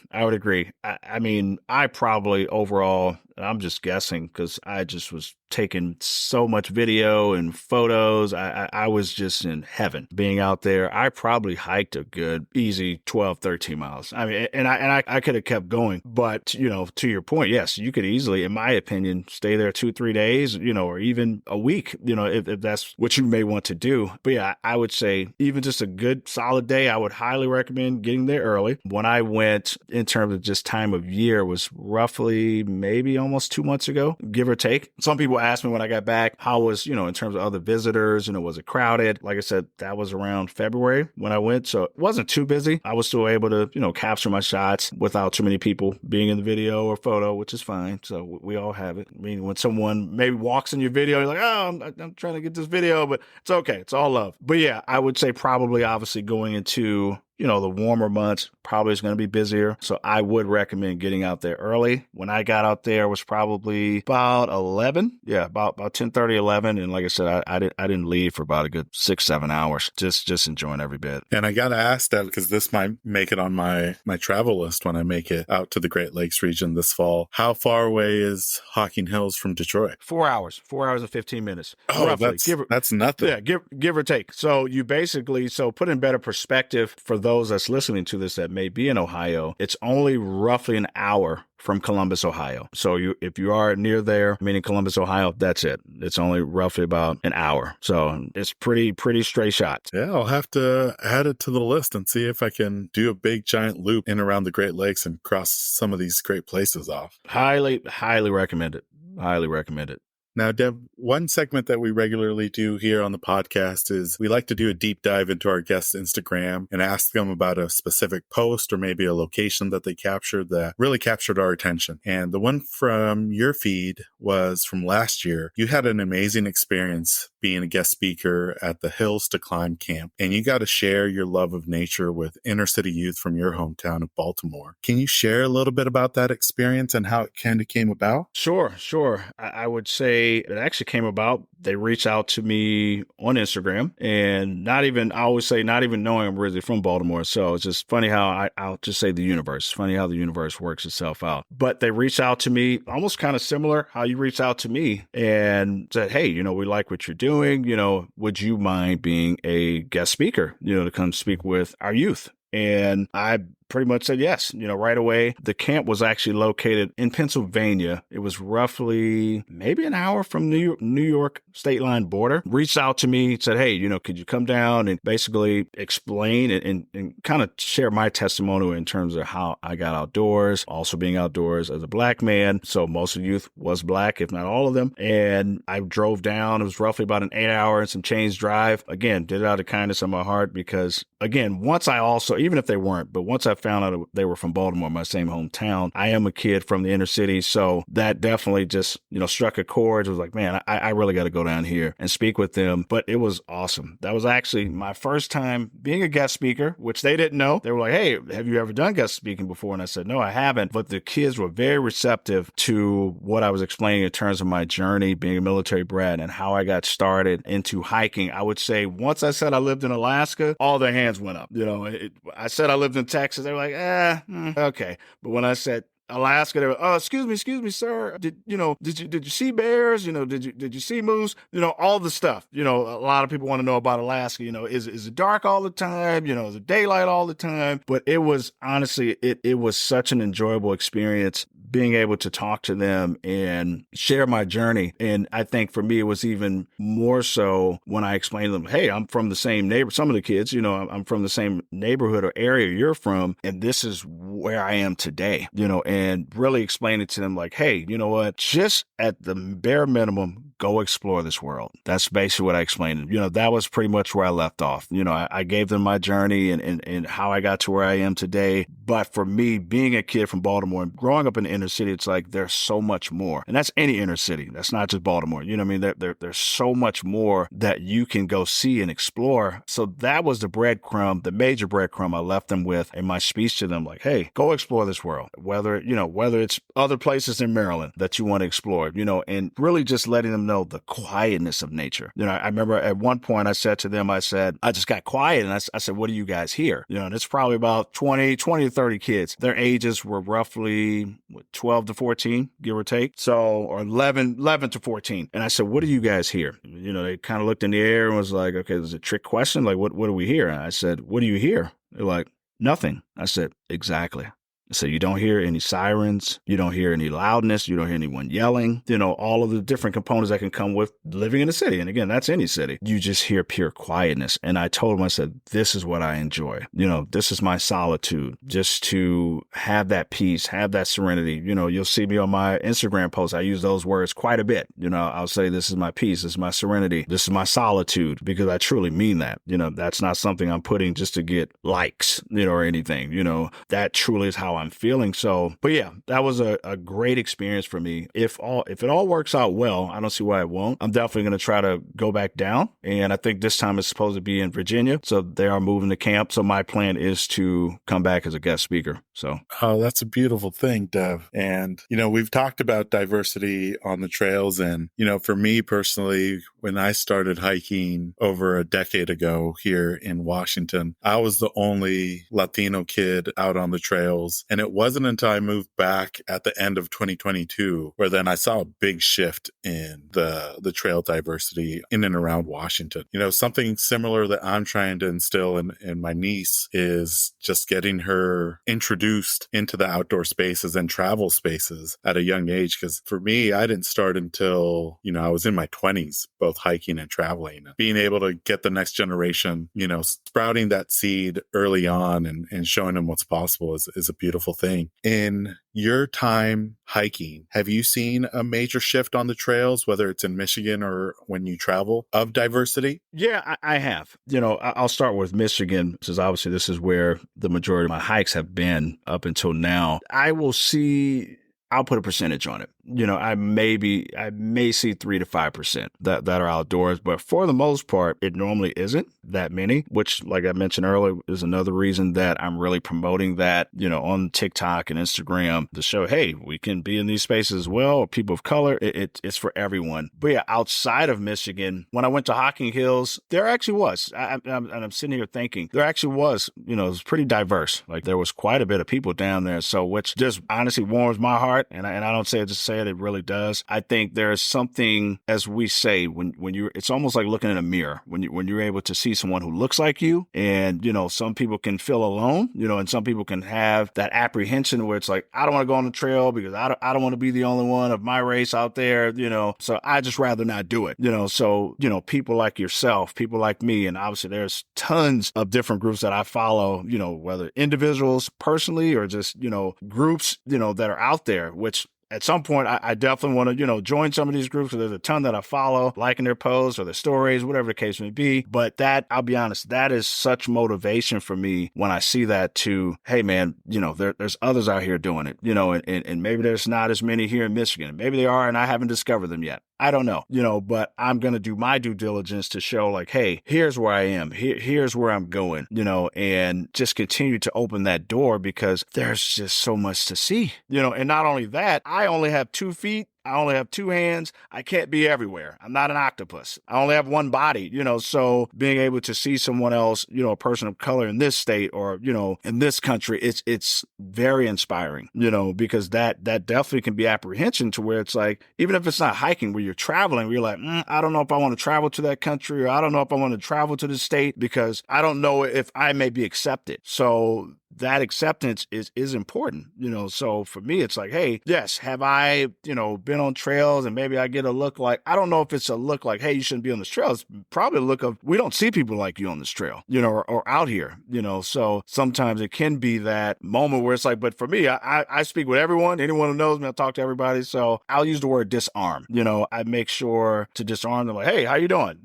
B: I mean, I probably overall, I'm just guessing because I just was taking so much video and photos. I was just in heaven being out there. I probably hiked a good easy 12, 13 miles. I mean, and I could have kept going, but to your point, yes, you could easily, in my opinion, stay there 2-3 days, or even a week, if that's what you may want to do. But yeah, I would say even just a good solid day, I would highly recommend getting there early. When I went, in terms of just time of year, was roughly maybe almost 2 months ago, give or take. Some people asked me when I got back, how was, in terms of other visitors, was it crowded? Like I said, that was around February when I went. So it wasn't too busy. I was still able to, capture my shots without too many people being in the video or photo, which is fine. So we all have it. I mean, when someone maybe walks in your video, you're like, oh, I'm trying to get this video, but it's okay. It's all love. But yeah, I would say probably obviously going into the warmer months probably is going to be busier. So I would recommend getting out there early. When I got out there, it was probably about 11. Yeah, about 10:30, 11. And like I said, I didn't leave for about a good 6-7 hours, just enjoying every bit.
A: And I got to ask that because this might make it on my travel list when I make it out to the Great Lakes region this fall. How far away is Hocking Hills from Detroit?
B: 4 hours, 4 hours and 15 minutes.
A: Oh, roughly. That's nothing.
B: Yeah, give or take. So you basically, put in better perspective for those that's listening to this that may be in Ohio, it's only roughly an hour from Columbus, Ohio. So if you are near there, meaning Columbus, Ohio, that's it. It's only roughly about an hour. So it's pretty straight shot.
A: Yeah, I'll have to add it to the list and see if I can do a big giant loop in around the Great Lakes and cross some of these great places off.
B: Highly recommend it. Highly recommend it.
A: Now, Deb, one segment that we regularly do here on the podcast is we like to do a deep dive into our guests' Instagram and ask them about a specific post or maybe a location that they captured that really captured our attention. And the one from your feed was from last year. You had an amazing experience being a guest speaker at the Hills to Climb camp, and you got to share your love of nature with inner city youth from your hometown of Baltimore. Can you share a little bit about that experience and how it kind of came about?
B: Sure. I would say it actually came about. They reached out to me on Instagram, and I always say, not even knowing I'm really from Baltimore. So it's just funny how I'll just say the universe. Funny how the universe works itself out. But they reached out to me almost kind of similar how you reached out to me and said, hey, we like what you're doing. Would you mind being a guest speaker, to come speak with our youth? And I pretty much said yes, right away. The camp was actually located in Pennsylvania. It was roughly maybe an hour from New York state line border. Reached out to me, said, hey, could you come down and basically explain and kind of share my testimonial in terms of how I got outdoors, also being outdoors as a Black man. So most of the youth was Black, if not all of them. And I drove down. It was roughly about an 8-hour and some change drive. Again, did it out of kindness of my heart because, again, once I found out they were from Baltimore, my same hometown, I am a kid from the inner city. So that definitely just, struck a chord. It was like, man, I really got to go down here and speak with them. But it was awesome. That was actually my first time being a guest speaker, which they didn't know. They were like, hey, have you ever done guest speaking before? And I said, no, I haven't. But the kids were very receptive to what I was explaining in terms of my journey being a military brat and how I got started into hiking. I would say once I said I lived in Alaska, all their hands went up. I said I lived in Texas. They were like, okay. But when I said Alaska, they were, oh, excuse me, sir. Did you see bears? Did you see moose? All the stuff. A lot of people want to know about Alaska. Is it dark all the time? Is it daylight all the time? But it was honestly, it was such an enjoyable experience being able to talk to them and share my journey. And I think for me, it was even more so when I explained to them, hey, I'm from the same some of the kids, I'm from the same neighborhood or area you're from, and this is where I am today, and really explaining to them like, hey, you know what, just at the bare minimum, go explore this world. That's basically what I explained. That was pretty much where I left off. I gave them my journey and how I got to where I am today. But for me, being a kid from Baltimore and growing up in the inner city, it's like there's so much more. And that's any inner city. That's not just Baltimore. You know what I mean? There's so much more that you can go see and explore. So that was the breadcrumb, the major breadcrumb I left them with in my speech to them, like, hey, go explore this world. Whether it's other places in Maryland that you want to explore, and really just letting them know the quietness of nature. I remember at one point I said to them, I just got quiet and I said, what do you guys hear? And it's probably about 20 to 30 kids. Their ages were roughly 12 to 14, give or take. So, or 11 to 14. And I said, what do you guys hear? They kind of looked in the air and was like, okay, there's a trick question. Like, what do we hear? And I said, what do you hear? They're like, nothing. I said, exactly. So you don't hear any sirens, you don't hear any loudness, you don't hear anyone yelling, all of the different components that can come with living in a city. And again, that's any city. You just hear pure quietness. And I told him, I said, this is what I enjoy. This is my solitude, just to have that peace, have that serenity. You'll see me on my Instagram posts. I use those words quite a bit. I'll say, this is my peace, this is my serenity, this is my solitude, because I truly mean that. That's not something I'm putting just to get likes, or anything. That truly is how I'm feeling. So, but yeah, that was a great experience for me. If it all works out well, I don't see why it won't. I'm definitely going to try to go back down. And I think this time it's supposed to be in Virginia. So they are moving to camp. So my plan is to come back as a guest speaker. So.
A: Oh, that's a beautiful thing, Dev. And, we've talked about diversity on the trails. And, for me personally, when I started hiking over a decade ago here in Washington, I was the only Latino kid out on the trails. And it wasn't until I moved back at the end of 2022 where then I saw a big shift in the trail diversity in and around Washington. Something similar that I'm trying to instill in my niece is just getting her introduced into the outdoor spaces and travel spaces at a young age. Because for me, I didn't start until, I was in my 20s, both hiking and traveling. Being able to get the next generation, sprouting that seed early on and showing them what's possible is a beautiful beautiful thing. In your time hiking, have you seen a major shift on the trails, whether it's in Michigan or when you travel, of diversity?
B: Yeah, I have. I'll start with Michigan, since obviously this is where the majority of my hikes have been up until now. I'll put a percentage on it. I may see 3 to 5% that are outdoors, but for the most part, it normally isn't that many, which, like I mentioned earlier, is another reason that I'm really promoting that, on TikTok and Instagram to show, hey, we can be in these spaces as well, or people of color. It's for everyone. But yeah, outside of Michigan, when I went to Hocking Hills, there actually was, I'm sitting here thinking, there actually was, it was pretty diverse. Like there was quite a bit of people down there. So which just honestly warms my heart. And I don't say it just say it really does. I think there is something, as we say, when you're, it's almost like looking in a mirror when you're able to see someone who looks like you. And, some people can feel alone, and some people can have that apprehension where it's like, I don't want to go on the trail because I don't want to be the only one of my race out there, so I just rather not do it, so, people like yourself, people like me, and obviously there's tons of different groups that I follow, whether individuals personally or just, groups, that are out there, which at some point, I definitely want to, join some of these groups. There's a ton that I follow, liking their posts or their stories, whatever the case may be. But that, I'll be honest, that is such motivation for me when I see that to, hey, man, there's others out here doing it, and maybe there's not as many here in Michigan. Maybe they are, and I haven't discovered them yet. I don't know, but I'm going to do my due diligence to show like, hey, here's where I am. Here's where I'm going, and just continue to open that door because there's just so much to see, and not only that, I only have 2 feet. I only have 2 hands. I can't be everywhere. I'm not an octopus. I only have one body, so being able to see someone else, a person of color in this state or, in this country, it's very inspiring, because that definitely can be apprehension to where it's like, even if it's not hiking, where you're traveling, where you're like, I don't know if I want to travel to that country, or I don't know if I want to travel to the state because I don't know if I may be accepted. So that acceptance is important, so for me, it's like, hey, yes, have I, been on trails and maybe I get a look like, I don't know if it's a look like, hey, you shouldn't be on this trail. It's probably a look of, we don't see people like you on this trail, or out here, so sometimes it can be that moment where it's like, but for me, I speak with anyone who knows me, I talk to everybody. So I'll use the word disarm, I make sure to disarm them like, hey, how you doing?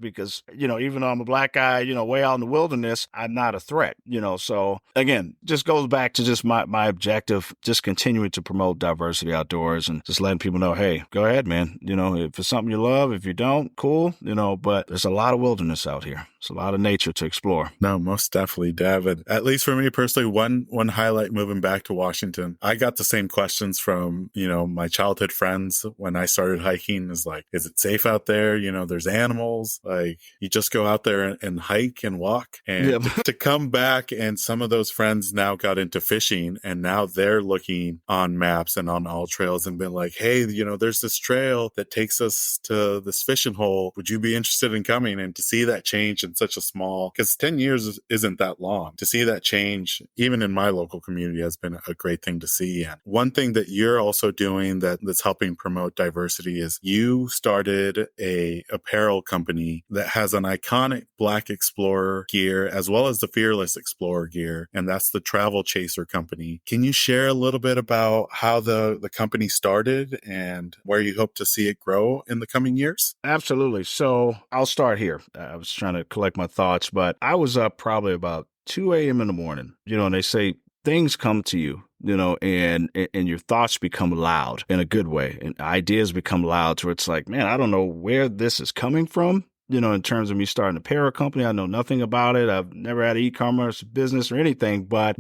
B: Because, even though I'm a black guy, way out in the wilderness, I'm not a threat, so again, just goes back to just my objective, just continuing to promote diversity outdoors and just letting people know, hey, go ahead, man. If it's something you love, if you don't, cool, but there's a lot of wilderness out here. It's a lot of nature to explore.
A: No, most definitely, David. At least for me personally, one highlight moving back to Washington, I got the same questions from, my childhood friends when I started hiking is like, is it safe out there? There's animals, like you just go out there and hike and walk. And to come back, and some of those friends now got into fishing, and now they're looking on maps and on AllTrails and been like, hey, there's this trail that takes us to this fishing hole. Would you be interested in coming? And to see that change in such a small, because 10 years isn't that long, to see that change, even in my local community, has been a great thing to see. And one thing that you're also doing that's helping promote diversity is you started a apparel company that has an iconic Black Explorer gear as well as the Fearless Explorer gear, and that's the Travel Chaser company. Can you share a little bit about how the company started and where you hope to see it grow in the coming years?
B: Absolutely. So I'll start here. I was trying to collect my thoughts, but I was up probably about 2 a.m. in the morning, and they say things come to you, and your thoughts become loud in a good way, and ideas become loud to where it's like, man, I don't know where this is coming from. In terms of me starting a apparel company, I know nothing about it. I've never had an e-commerce business or anything, but,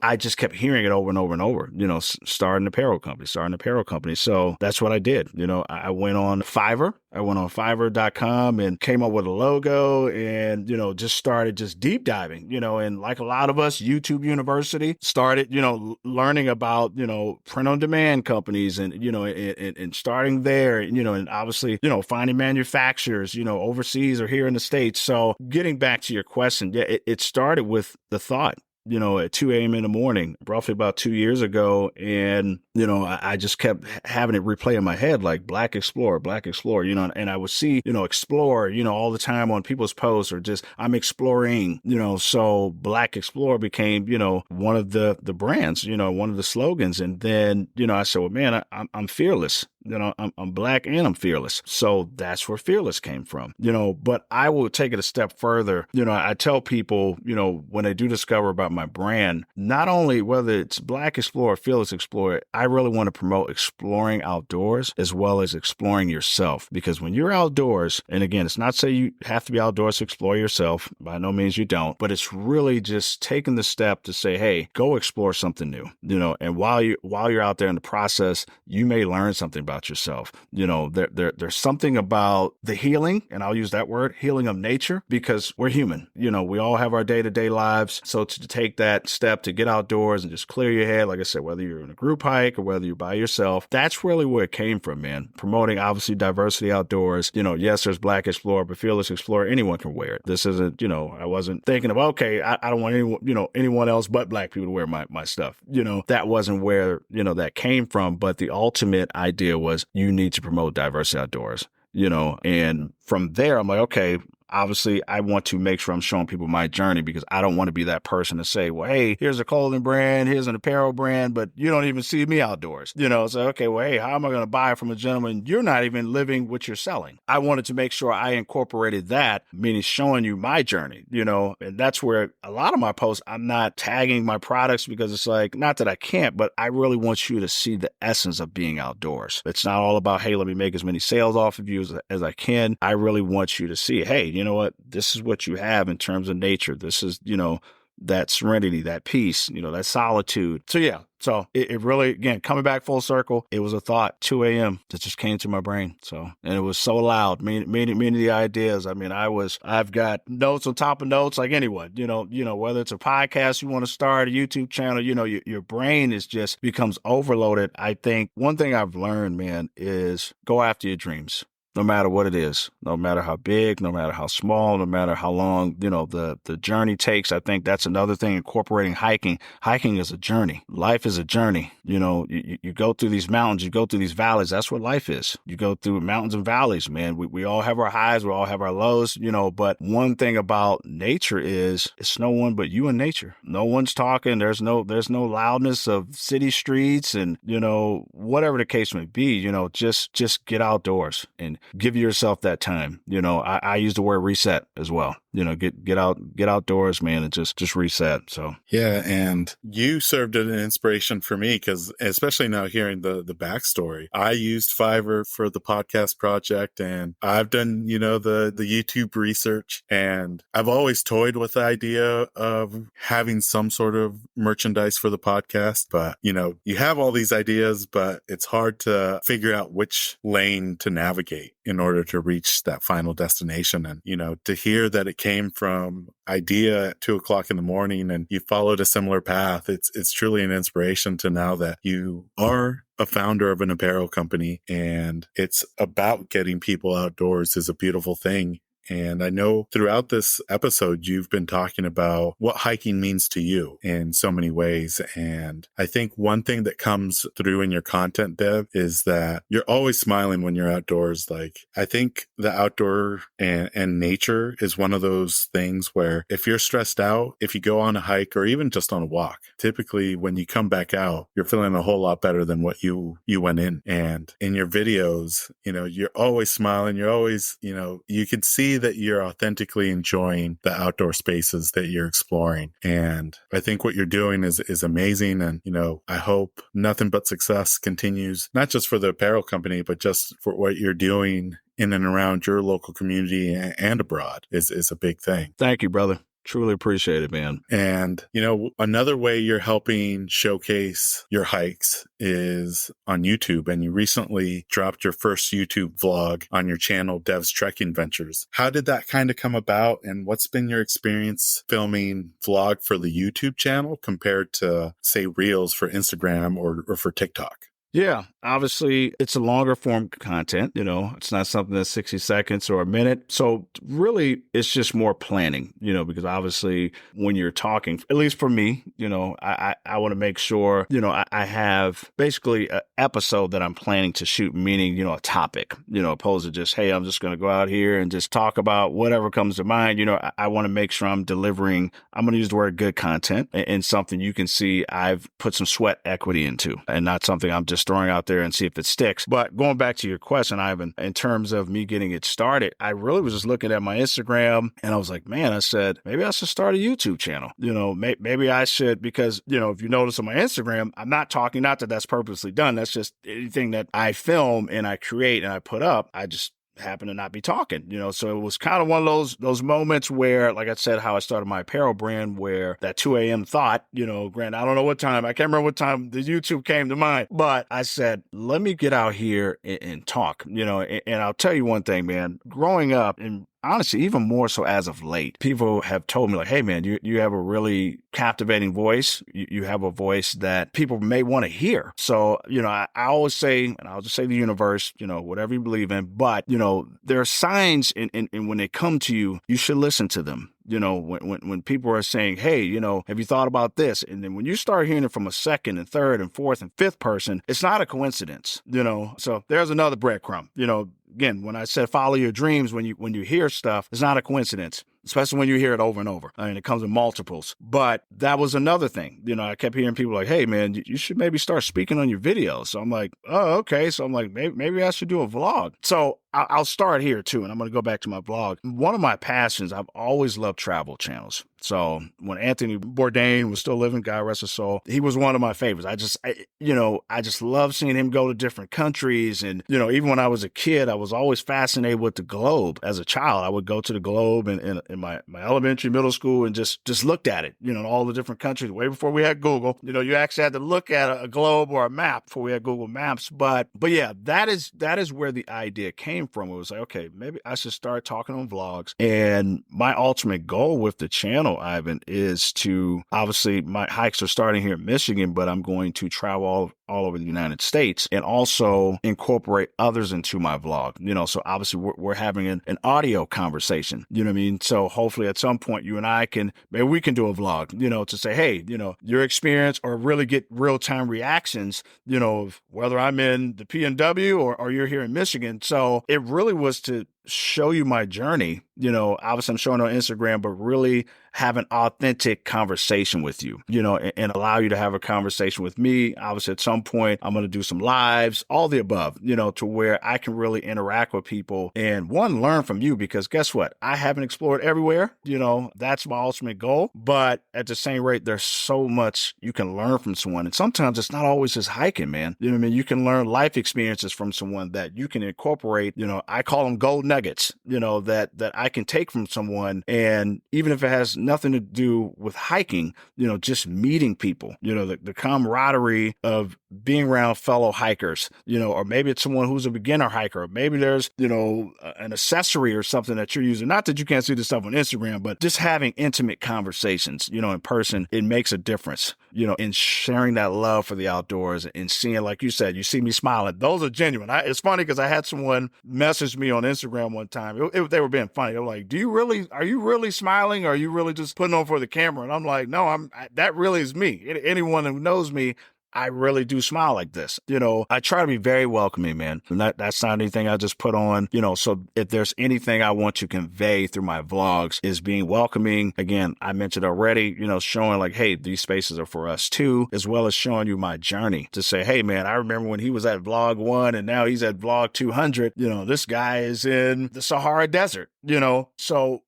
B: I just kept hearing it over and over and over, starting an apparel company. So that's what I did. I went on Fiverr. I went on Fiverr.com and came up with a logo and, just started just deep diving, and like a lot of us, YouTube University started, learning about, print on demand companies and, and starting there, and obviously, finding manufacturers, overseas or here in the States. So getting back to your question, yeah, it started with the thought. at 2 a.m. in the morning, roughly about 2 years ago. And, I just kept having it replay in my head, like Black Explorer, and I would see, Explore, all the time on people's posts, or just I'm exploring, so Black Explorer became, one of the brands, one of the slogans. And then, I said, well, man, I'm fearless. I'm Black and I'm fearless. So that's where fearless came from, but I will take it a step further. I tell people, when they do discover about my brand, not only whether it's Black Explorer, Fearless Explorer, I really want to promote exploring outdoors as well as exploring yourself. Because when you're outdoors, and again, it's not say you have to be outdoors to explore yourself. By no means you don't, but it's really just taking the step to say, hey, go explore something new, and while you're out there in the process, you may learn something about yourself. There's something about the healing, and I'll use that word, healing of nature, because we're human. We all have our day-to-day lives. So to take that step to get outdoors and just clear your head, like I said, whether you're in a group hike or whether you're by yourself, that's really where it came from, man. Promoting obviously diversity outdoors. Yes, there's Black Explorer, but Fearless Explorer, anyone can wear it. This isn't, I wasn't thinking of, okay, I don't want anyone else but Black people to wear my stuff. That wasn't where, that came from. But the ultimate idea was you need to promote diversity outdoors, and from there, I'm like, okay, obviously I want to make sure I'm showing people my journey, because I don't want to be that person to say, well, hey, here's a clothing brand, here's an apparel brand, but you don't even see me outdoors. So, okay, well, hey, how am I going to buy from a gentleman? You're not even living what you're selling. I wanted to make sure I incorporated that, meaning showing you my journey, and that's where a lot of my posts, I'm not tagging my products, because it's like, not that I can't, but I really want you to see the essence of being outdoors. It's not all about, hey, let me make as many sales off of you as I can. I really want you to see, hey, you know what, this is what you have in terms of nature. This is, that serenity, that peace, that solitude. So yeah, so it really, again, coming back full circle, it was a thought, 2 a.m. that just came to my brain. So, and it was so loud, many of the ideas. I mean, I've got notes on top of notes, like anyone, whether it's a podcast you want to start, a YouTube channel, your brain is just becomes overloaded. I think one thing I've learned, man, is go after your dreams. No matter what it is, no matter how big, no matter how small, no matter how long, the journey takes. I think that's another thing, incorporating hiking. Hiking is a journey. Life is a journey. You go through these mountains, you go through these valleys. That's what life is. You go through mountains and valleys, man. We all have our highs. We all have our lows, but one thing about nature is it's no one but you and nature. No one's talking. There's no loudness of city streets and, whatever the case may be, just get outdoors and give yourself that time. I use the word reset as well. Get outdoors, man, and just reset. So
A: yeah, and you served as an inspiration for me, because especially now hearing the backstory, I used Fiverr for the podcast project, and I've done the YouTube research, and I've always toyed with the idea of having some sort of merchandise for the podcast. But you have all these ideas, but it's hard to figure out which lane to navigate in order to reach that final destination. And to hear that it came from idea at 2:00 in the morning and you followed a similar path, it's truly an inspiration to now that you are a founder of an apparel company, and it's about getting people outdoors is a beautiful thing. And I know throughout this episode, you've been talking about what hiking means to you in so many ways. And I think one thing that comes through in your content, Dev, is that you're always smiling when you're outdoors. Like, I think the outdoor and nature is one of those things where if you're stressed out, if you go on a hike or even just on a walk, typically when you come back out, you're feeling a whole lot better than what you went in. And in your videos, you're always smiling. You're always, you can see that you're authentically enjoying the outdoor spaces that you're exploring. And I think what you're doing is amazing. And, I hope nothing but success continues, not just for the apparel company, but just for what you're doing in and around your local community and abroad is a big thing.
B: Thank you, brother. Truly appreciate it, man.
A: And, another way you're helping showcase your hikes is on YouTube. And you recently dropped your first YouTube vlog on your channel, Dev's Trekking Ventures. How did that kind of come about? And what's been your experience filming vlog for the YouTube channel compared to, say, Reels for Instagram or for TikTok?
B: Yeah, obviously it's a longer form content, it's not something that's 60 seconds or a minute. So really it's just more planning, because obviously when you're talking, at least for me, I want to make sure, I have basically an episode that I'm planning to shoot, meaning, a topic, opposed to just, hey, I'm just going to go out here and just talk about whatever comes to mind. I want to make sure I'm delivering, I'm going to use the word good content and something you can see I've put some sweat equity into and not something I'm just throwing out there and see if it sticks. But going back to your question, Ivan, in terms of me getting it started, I really was just looking at my Instagram and I was like, man, I said, maybe I should start a YouTube channel. Maybe I should, because, if you notice on my Instagram, I'm not talking, not that that's purposely done. That's just anything that I film and I create and I put up. I just happen to not be talking, so it was kind of one of those moments where, like I said, how I started my apparel brand, where that 2 a.m. thought, granted, I don't know what time, I can't remember what time the YouTube came to mind, but I said, let me get out here and talk, and I'll tell you one thing, man, growing up, and honestly, even more so as of late, people have told me like, hey man, you have a really captivating voice. You have a voice that people may want to hear. So, I always say, and I'll just say the universe, whatever you believe in, but, there are signs and when they come to you, you should listen to them. When people are saying, hey, have you thought about this? And then when you start hearing it from a second and third and fourth and fifth person, it's not a coincidence, so there's another breadcrumb, again, when I said follow your dreams, when you hear stuff, it's not a coincidence, especially when you hear it over and over. I mean, it comes in multiples. But that was another thing. I kept hearing people like, hey, man, you should maybe start speaking on your videos. So I'm like, oh, okay. So I'm like, maybe I should do a vlog. So I'll start here too, and I'm going to go back to my blog. One of my passions, I've always loved travel channels. So when Anthony Bourdain was still living, God rest his soul, he was one of my favorites. I just love seeing him go to different countries. And, even when I was a kid, I was always fascinated with the globe. As a child, I would go to the globe in my elementary, middle school, and just looked at it, all the different countries. Way before we had Google, you actually had to look at a globe or a map before we had Google Maps. But yeah, that is where the idea came from. It was like, okay, maybe I should start talking on vlogs. And my ultimate goal with the channel, Ivan, is to, obviously my hikes are starting here in Michigan, but I'm going to travel all over the United States and also incorporate others into my vlog, so obviously we're having an audio conversation, you know what I mean? So hopefully at some point you and I maybe we can do a vlog, to say, hey, your experience, or really get real-time reactions, of whether I'm in the PNW or you're here in Michigan. So it really was to show you my journey, obviously I'm showing on Instagram, but really have an authentic conversation with you, and allow you to have a conversation with me. Obviously at some point I'm going to do some lives, all the above, to where I can really interact with people and learn from you, because guess what? I haven't explored everywhere, that's my ultimate goal, but at the same rate, there's so much you can learn from someone. And sometimes it's not always just hiking, man. You know what I mean? You can learn life experiences from someone that you can incorporate, I call them gold nuggets, that I can take from someone. And even if it has nothing to do with hiking, just meeting people, the camaraderie of being around fellow hikers, or maybe it's someone who's a beginner hiker, or maybe there's, an accessory or something that you're using. Not that you can't see this stuff on Instagram, but just having intimate conversations, in person, it makes a difference, in sharing that love for the outdoors and seeing, like you said, you see me smiling. Those are genuine. It's funny because I had someone message me on Instagram one time. They were being funny. They were like, are you really smiling? Or are you really just putting on for the camera? And I'm like, no, that really is me. Anyone who knows me, I really do smile like this. I try to be very welcoming, man. And that's not anything I just put on, so if there's anything I want to convey through my vlogs is being welcoming. Again, I mentioned already, showing like, hey, these spaces are for us too, as well as showing you my journey to say, hey man, I remember when he was at vlog 1 and now he's at vlog 200, this guy is in the Sahara Desert, so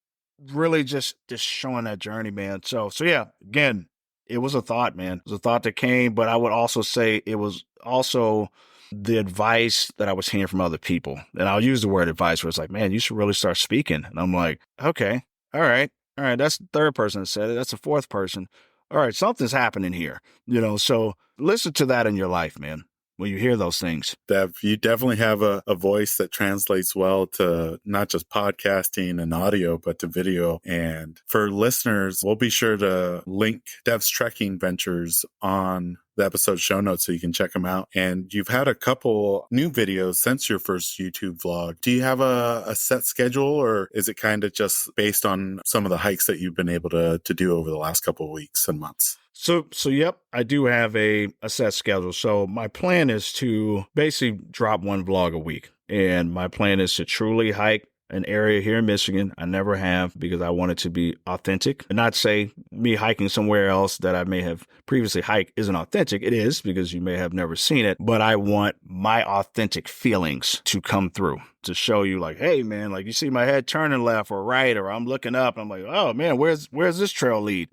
B: really just showing that journey, man. So yeah, again, it was a thought, man. It was a thought that came, but I would also say it was also the advice that I was hearing from other people. And I'll use the word advice where it's like, man, you should really start speaking. And I'm like, okay, all right. That's the third person that said it. That's the fourth person. All right, something's happening here, so listen to that in your life, man. When you hear those things.
A: Dev, you definitely have a voice that translates well to not just podcasting and audio, but to video. And for listeners, we'll be sure to link Dev's trekking ventures on the the episode show notes so you can check them out. And you've had a couple new videos since your first YouTube vlog. Do you have a set schedule, or is it kind of just based on some of the hikes that you've been able to do over the last couple of weeks and months?
B: So yep, I do have a set schedule. So my plan is to basically drop one vlog a week. And my plan is to truly hike an area here in Michigan I never have, because I want it to be authentic. And not say me hiking somewhere else that I may have previously hiked isn't authentic. It is, because you may have never seen it, but I want my authentic feelings to come through, to show you like, hey man, like you see my head turning left or right, or I'm looking up and I'm like, oh man, where's this trail lead?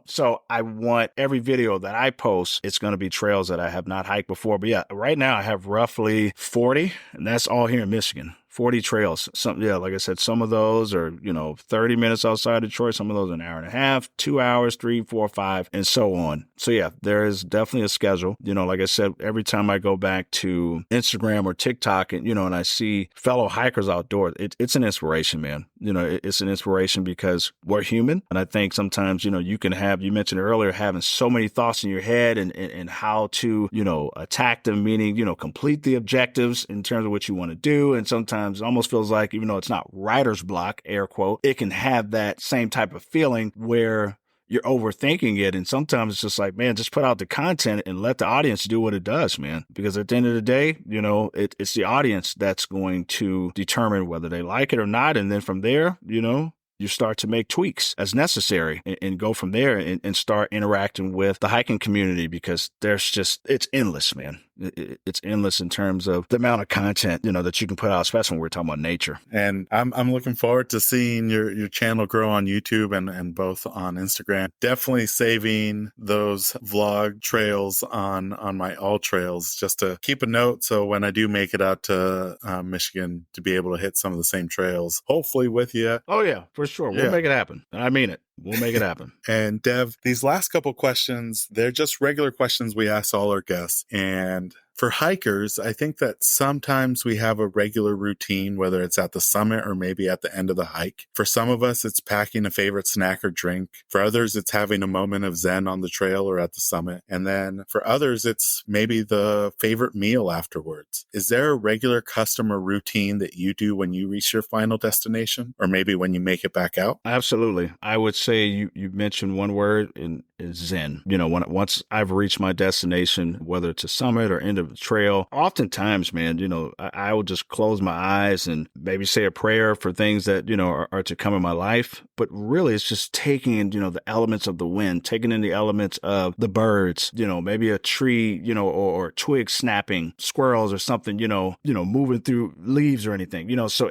B: So I want every video that I post, it's going to be trails that I have not hiked before. But yeah, right now I have roughly 40, and that's all here in Michigan. 40 trails. Like I said, some of those are, 30 minutes outside Detroit. Some of those are an hour and a half, 2 hours, 3, 4, 5, and so on. So yeah, there is definitely a schedule. Like I said, every time I go back to Instagram or TikTok and, and I see fellow hikers outdoors, it's an inspiration, man. It's an inspiration because we're human. And I think sometimes, you can have, you mentioned earlier, having so many thoughts in your head and how to, attack them, meaning, complete the objectives in terms of what you want to do. And sometimes it almost feels like, even though it's not writer's block, air quote, it can have that same type of feeling where you're overthinking it. And sometimes it's just like, man, just put out the content and let the audience do what it does, man. Because at the end of the day, it's the audience that's going to determine whether they like it or not. And then from there, you start to make tweaks as necessary and go from there and start interacting with the hiking community, because it's endless, man. It's endless in terms of the amount of content, that you can put out, especially when we're talking about nature.
A: And I'm looking forward to seeing your channel grow on YouTube and both on Instagram. Definitely saving those vlog trails on my AllTrails just to keep a note. So when I do make it out to Michigan, to be able to hit some of the same trails, hopefully with you.
B: Oh yeah, for sure. We'll make it happen. And I mean it. We'll make it happen.
A: And Dev, these last couple questions, they're just regular questions we ask all our guests. And for hikers, I think that sometimes we have a regular routine, whether it's at the summit or maybe at the end of the hike. For some of us, it's packing a favorite snack or drink. For others, it's having a moment of zen on the trail or at the summit. And then for others, it's maybe the favorite meal afterwards. Is there a regular customer routine that you do when you reach your final destination, or maybe when you make it back out?
B: Absolutely. I would say you mentioned one word, and is zen. Once I've reached my destination, whether it's a summit or end of the trail, oftentimes, man, I will just close my eyes and maybe say a prayer for things that, are to come in my life. But really, it's just taking in, the elements of the wind, taking in the elements of the birds, maybe a tree, or twig snapping, squirrels or something, moving through leaves or anything, so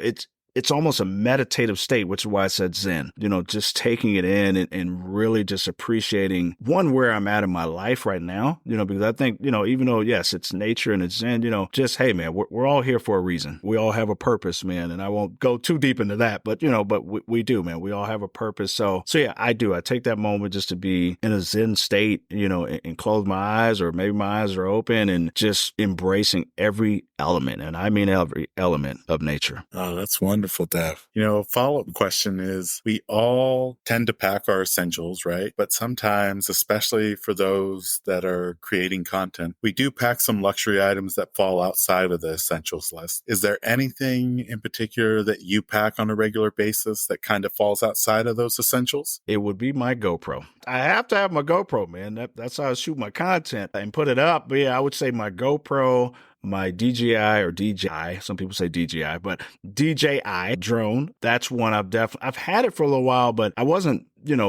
B: it's almost a meditative state, which is why I said zen, just taking it in and really just appreciating, one, where I'm at in my life right now, because I think, even though, yes, it's nature and it's zen, just, hey, man, we're all here for a reason. We all have a purpose, man. And I won't go too deep into that, but, but we do, man. We all have a purpose. So yeah, I do. I take that moment just to be in a zen state, and close my eyes, or maybe my eyes are open, and just embracing every element. And I mean every element of nature.
A: Oh, that's wonderful. Dev. Follow-up question is, we all tend to pack our essentials, right? But sometimes, especially for those that are creating content, we do pack some luxury items that fall outside of the essentials list. Is there anything in particular that you pack on a regular basis that kind of falls outside of those essentials?
B: It would be my GoPro. I have to have my GoPro, man. That's how I shoot my content and put it up. But yeah, I would say my GoPro, my DJI or DJI, some people say DJI, but DJI drone. That's one I've had it for a little while, but I wasn't,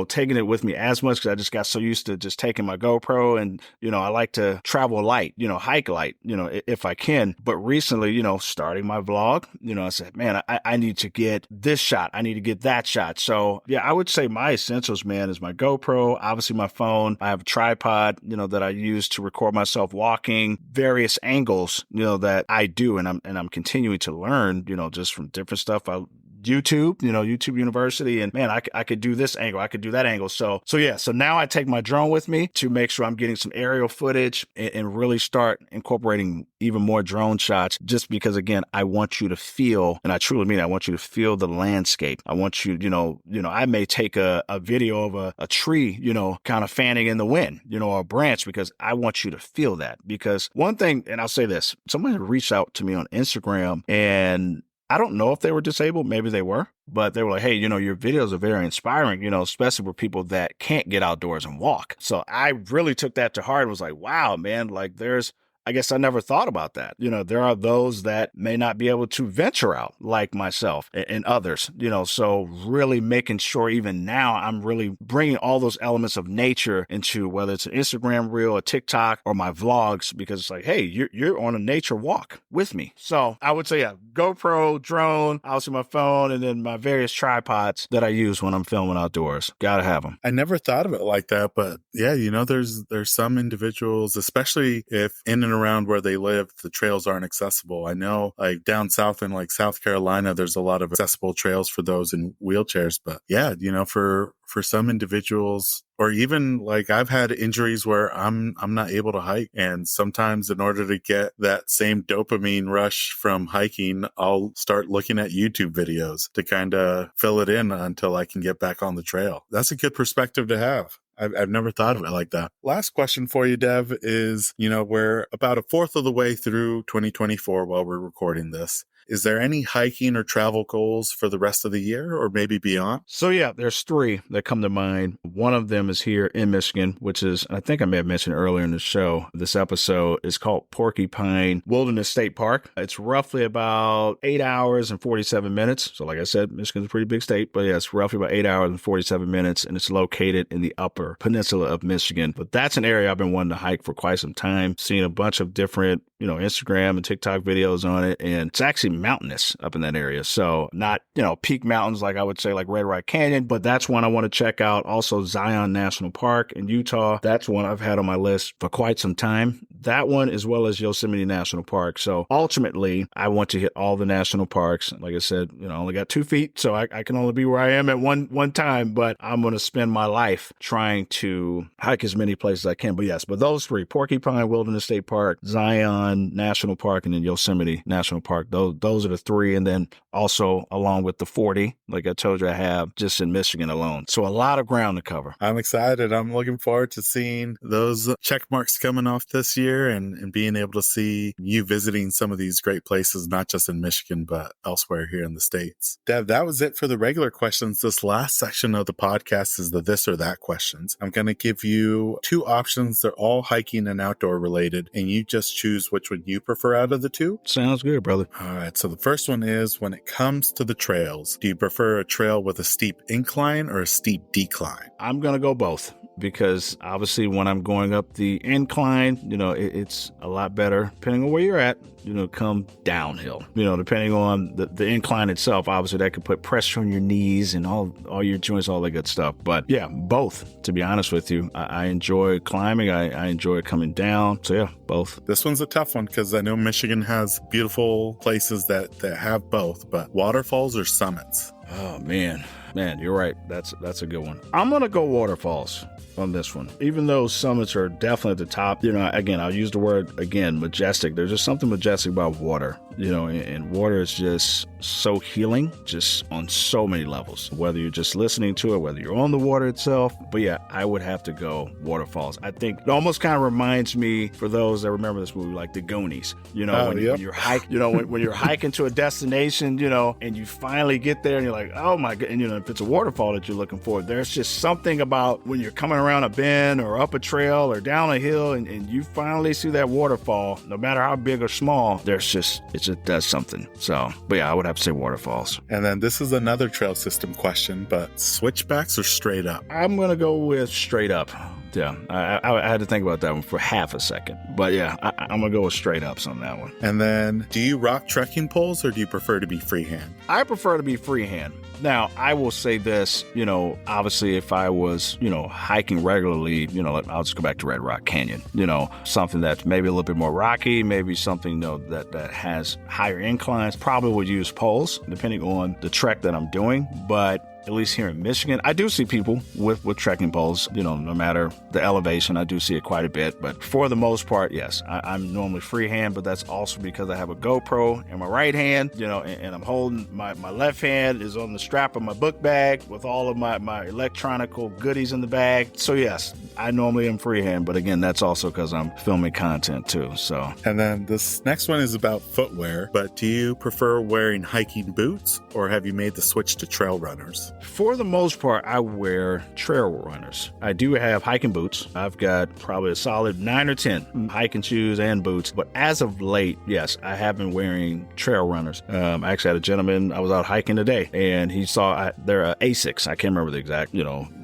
B: taking it with me as much because I just got so used to just taking my GoPro, and, I like to travel light, hike light, if I can. But recently, starting my vlog, I said, man, I need to get this shot. I need to get that shot. So yeah, I would say my essentials, man, is my GoPro, obviously my phone. I have a tripod, that I use to record myself walking, various angles, that I do. And I'm continuing to learn, just from different stuff I YouTube, YouTube University, and man, I could do this angle, I could do that angle. So now I take my drone with me to make sure I'm getting some aerial footage and really start incorporating even more drone shots, just because, again, I want you to feel, and I truly mean it, I want you to feel the landscape. I want you, I may take a video of a tree, kind of fanning in the wind, or a branch, because I want you to feel that. Because one thing, and I'll say this, somebody reached out to me on Instagram, and I don't know if they were disabled. Maybe they were, but they were like, hey, your videos are very inspiring, especially for people that can't get outdoors and walk. So I really took that to heart and was like, wow, man, like I guess I never thought about that. There are those that may not be able to venture out, like myself and others, so really making sure even now I'm really bringing all those elements of nature into, whether it's an Instagram reel, a TikTok, or my vlogs, because it's like, hey, you're on a nature walk with me. So I would say, yeah, GoPro, drone, obviously my phone, and then my various tripods that I use when I'm filming outdoors. Gotta have them.
A: I never thought of it like that, but yeah, there's some individuals, especially if in and around where they live, the trails aren't accessible. I know, like down south in like South Carolina, there's a lot of accessible trails for those in wheelchairs. But yeah, for some individuals, or even like I've had injuries where I'm not able to hike. And sometimes in order to get that same dopamine rush from hiking, I'll start looking at YouTube videos to kind of fill it in until I can get back on the trail. That's a good perspective to have. I've never thought of it like that. Last question for you, Dev, is, we're about a fourth of the way through 2024 while we're recording this. Is there any hiking or travel goals for the rest of the year or maybe beyond?
B: So yeah, there's 3 that come to mind. One of them is here in Michigan, which is, I think I may have mentioned earlier in the show, this episode is called Porcupine Wilderness State Park. It's roughly about 8 hours and 47 minutes. So like I said, Michigan's a pretty big state, but yeah, it's roughly about 8 hours and 47 minutes, and it's located in the upper peninsula of Michigan. But that's an area I've been wanting to hike for quite some time, seeing a bunch of different, Instagram and TikTok videos on it, and it's actually mountainous up in that area. So not, peak mountains like I would say like Red Rock Canyon, but that's one I want to check out. Also Zion National Park in Utah. That's one I've had on my list for quite some time. That one, as well as Yosemite National Park. So ultimately, I want to hit all the national parks. Like I said, I only got 2 feet, so I can only be where I am at one time, but I'm going to spend my life trying to hike as many places as I can. But yes, but those 3, Porcupine Wilderness State Park, Zion National Park, and then Yosemite National Park. Those are the 3. And then also along with the 40, like I told you, I have just in Michigan alone. So a lot of ground to cover.
A: I'm excited. I'm looking forward to seeing those check marks coming off this year and being able to see you visiting some of these great places, not just in Michigan, but elsewhere here in the States. Dev, that was it for the regular questions. This last section of the podcast is the this or that questions. I'm going to give you 2 options. They're all hiking and outdoor related, and you just choose which one you prefer out of the 2.
B: Sounds good, brother.
A: All right. So the first one is, when it comes to the trails, do you prefer a trail with a steep incline or a steep decline?
B: I'm going to go both, because obviously when I'm going up the incline, it's a lot better depending on where you're at, come downhill, depending on the incline itself. Obviously that could put pressure on your knees and all your joints, all that good stuff. But yeah, both, to be honest with you. I enjoy climbing. I enjoy coming down. So yeah, both.
A: This one's a tough one because I know Michigan has beautiful places that have both, but waterfalls or summits?
B: Oh man, you're right. That's a good one. I'm going to go waterfalls on this one. Even though summits are definitely at the top, again, I'll use the word again, majestic. There's just something majestic about water, and water is just so healing, just on so many levels, whether you're just listening to it, whether you're on the water itself. But yeah, I would have to go waterfalls. I think it almost kind of reminds me, for those that remember this movie, like the Goonies, when you're hiking, when you're hiking to a destination, and you finally get there and you're like, oh my God. And if it's a waterfall that you're looking for, there's just something about when you're coming around a bend or up a trail or down a hill and you finally see that waterfall, no matter how big or small, it just does something. So, but yeah, I would have to say waterfalls.
A: And then this is another trail system question, but switchbacks or straight up?
B: I'm going to go with straight up. Yeah, I had to think about that one for half a second. But yeah, I'm going to go with straight ups on that one.
A: And then, do you rock trekking poles or do you prefer to be freehand?
B: I prefer to be freehand. Now, I will say this, obviously if I was, hiking regularly, I'll just go back to Red Rock Canyon, something that's maybe a little bit more rocky, maybe something, that has higher inclines, probably would use poles depending on the trek that I'm doing. But at least here in Michigan, I do see people with trekking poles, no matter the elevation, I do see it quite a bit. But for the most part, yes, I'm normally freehand, but that's also because I have a GoPro in my right hand, and I'm holding my left hand is on the strap of my book bag with all of my electronical goodies in the bag. So yes, I normally am freehand, but again, that's also because I'm filming content too. So.
A: And then this next one is about footwear, but do you prefer wearing hiking boots or have you made the switch to trail runners?
B: For the most part, I wear trail runners. I do have hiking boots. I've got probably a solid 9 or 10 hiking shoes and boots. But as of late, yes, I have been wearing trail runners. I actually had a gentleman, I was out hiking today, and he saw they're A06. I can't remember the exact,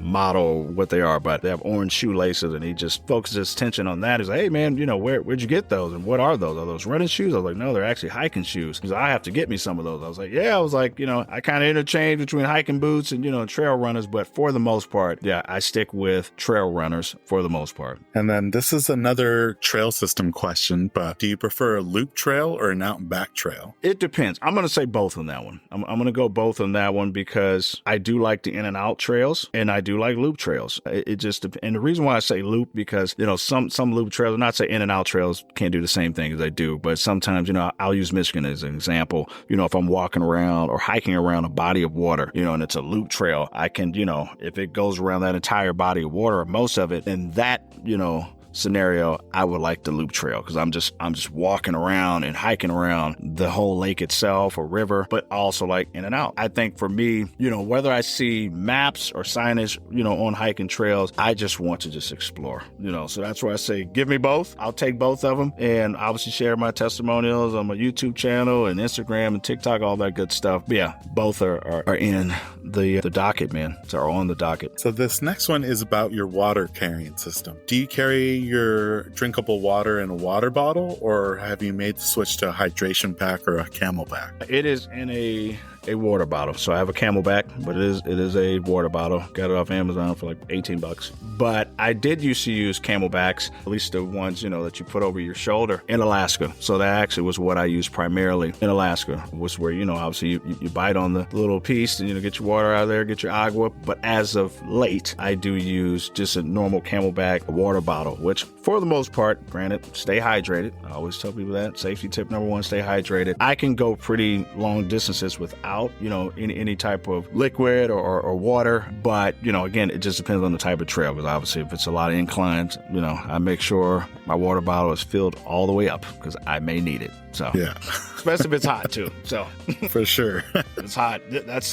B: model, what they are, but they have orange shoelaces, and he just focuses his attention on that. He's like, hey, man, where'd you get those? And what are those? Are those running shoes? I was like, no, they're actually hiking shoes. He's like, I have to get me some of those. I was like, yeah. I was like, I kind of interchange between hiking boots and, trail runners, but for the most part, yeah, I stick with trail runners for the most part.
A: And then this is another trail system question, but do you prefer a loop trail or an out and back trail?
B: It depends. I'm going to say both on that one. I'm going to go both on that one because I do like the in and out trails and I do like loop trails. It just, and the reason why I say loop because, some loop trails, not say in and out trails can't do the same thing as they do, but sometimes, I'll use Michigan as an example. If I'm walking around or hiking around a body of water, and it's a loop trail, I can, if it goes around that entire body of water or most of it, in that, scenario, I would like the loop trail because I'm just walking around and hiking around the whole lake itself or river, but also like in and out. I think for me, whether I see maps or signage, on hiking trails, I just want to just explore, so that's why I say, give me both. I'll take both of them and obviously share my testimonials on my YouTube channel and Instagram and TikTok, all that good stuff. But yeah, both are in the docket, man. Are on the docket.
A: So this next one is about your water carrying system. Do you carry your drinkable water in a water bottle or have you made the switch to a hydration pack or a Camelback?
B: It is in a water bottle. So I have a Camelback, but it is a water bottle. Got it off Amazon for like $18. But I did used to use Camelbacks, at least the ones, that you put over your shoulder in Alaska. So that actually was what I used primarily in Alaska, was where, obviously you bite on the little piece and, get your water out of there, get your agua. But as of late, I do use just a normal Camelback water bottle, which for the most part, granted, stay hydrated. I always tell people that. Safety tip number one, stay hydrated. I can go pretty long distances without, any type of liquid or water. But, again, it just depends on the type of trail. Because obviously, if it's a lot of inclines, I make sure my water bottle is filled all the way up because I may need it. So,
A: yeah.
B: Especially if it's hot too. So
A: for sure.
B: It's hot. That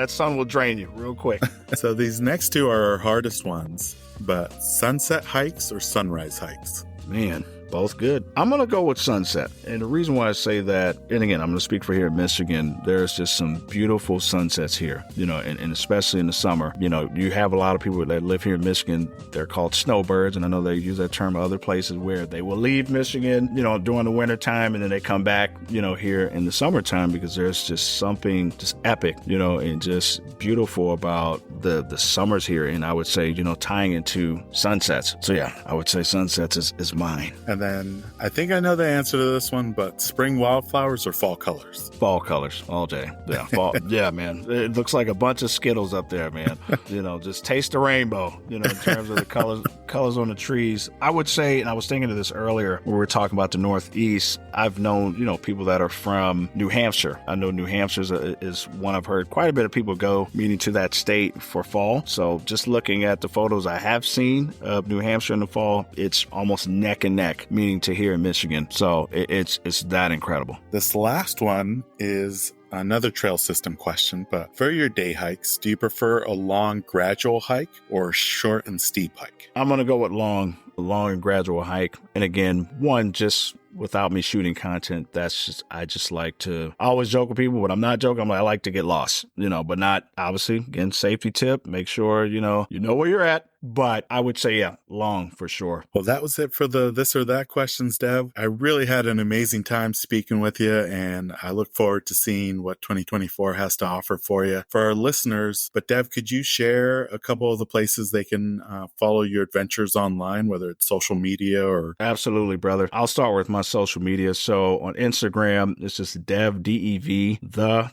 B: sun will drain you real quick.
A: So these next two are our hardest ones, but sunset hikes or sunrise hikes?
B: Man, both good. I'm going to go with sunset. And the reason why I say that, and again, I'm going to speak for here in Michigan, there's just some beautiful sunsets here, and especially in the summer. You have a lot of people that live here in Michigan. They're called snowbirds. And I know they use that term in other places where they will leave Michigan, during the winter time. And then they come back, here in the summertime because there's just something just epic, and just beautiful about the summers here. And I would say, tying into sunsets. So yeah, I would say sunsets is mine.
A: And then I think I know the answer to this one, but spring wildflowers or fall colors?
B: Fall colors all day. Yeah, fall. Yeah, man. It looks like a bunch of Skittles up there, man. Just taste the rainbow, in terms of the colors on the trees. I would say, and I was thinking of this earlier when we were talking about the Northeast, I've known, people that are from New Hampshire. I know New Hampshire is one I've heard quite a bit of people go, meaning to that state for fall. So just looking at the photos I have seen of New Hampshire in the fall, it's almost neck and neck, meaning to here in Michigan. So it's that incredible.
A: This last one is another trail system question, but for your day hikes, do you prefer a long gradual hike or a short and steep hike?
B: I'm going to go with long and gradual hike. And again, one, just without me shooting content, I just like to I always joke with people, but I'm not joking. I like to get lost, but not, obviously, again, safety tip, make sure, you know where you're at. But I would say, yeah, long for sure.
A: Well, that was it for the this or that questions, Dev. I really had an amazing time speaking with you, and I look forward to seeing seeing what 2024 has to offer for you. For our listeners, but Dev, could you share a couple of the places they can follow your adventures online, whether it's social media or...
B: Absolutely, brother. I'll start with my social media. So on Instagram, it's just Dev, D-E-V, _explorer.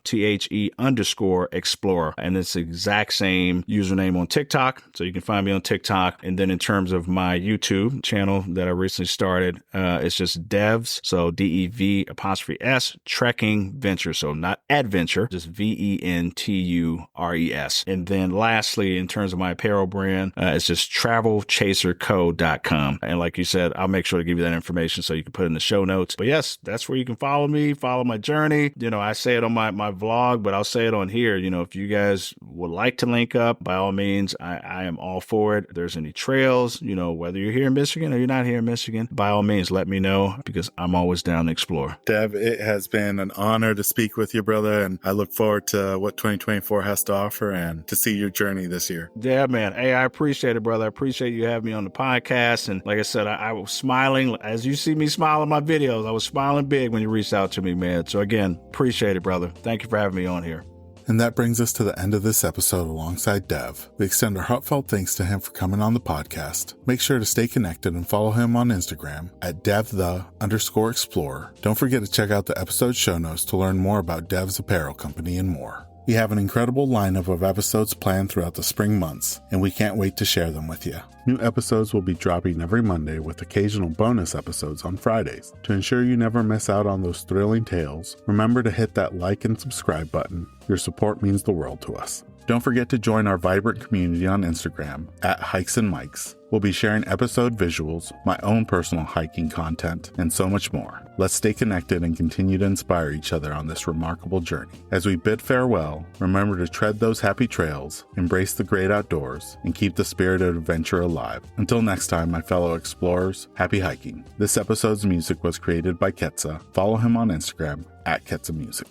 B: And it's the exact same username on TikTok. So you can find me on TikTok. And then in terms of my YouTube channel that I recently started, it's just Devs. So DEV''S Trekking Venture. So not adventure, just VENTURES. And then lastly, in terms of my apparel brand, it's just travelchaserco.com. And like you said, I'll make sure to give you that information so you can put it in the show notes. But yes, that's where you can follow me, follow my journey. I say it on my vlog, but I'll say it on here. If you guys would like to link up, by all means, I am all for it. If there's any trails, whether you're here in Michigan or you're not here in Michigan, by all means, let me know because I'm always down to explore.
A: Dev, it has been an honor to speak with you, brother, and I look forward to what 2024 has to offer and to see your journey this year.
B: Yeah, man. Hey, I appreciate it, brother. I appreciate you having me on the podcast. And like I said, I was smiling. As you see me smile in my videos, I was smiling big when you reached out to me, man. So again, appreciate it, brother. Thank you for having me on here.
A: And that brings us to the end of this episode alongside Dev. We extend our heartfelt thanks to him for coming on the podcast. Make sure to stay connected and follow him on Instagram at DevThe_Explorer. Don't forget to check out the episode show notes to learn more about Dev's apparel company and more. We have an incredible lineup of episodes planned throughout the spring months, and we can't wait to share them with you. New episodes will be dropping every Monday with occasional bonus episodes on Fridays. To ensure you never miss out on those thrilling tales, remember to hit that like and subscribe button. Your support means the world to us. Don't forget to join our vibrant community on Instagram at Hikes and Mics. We'll be sharing episode visuals, my own personal hiking content, and so much more. Let's stay connected and continue to inspire each other on this remarkable journey. As we bid farewell, remember to tread those happy trails, embrace the great outdoors, and keep the spirit of adventure alive. Until next time, my fellow explorers, happy hiking. This episode's music was created by Ketsa. Follow him on Instagram at Ketsa Music.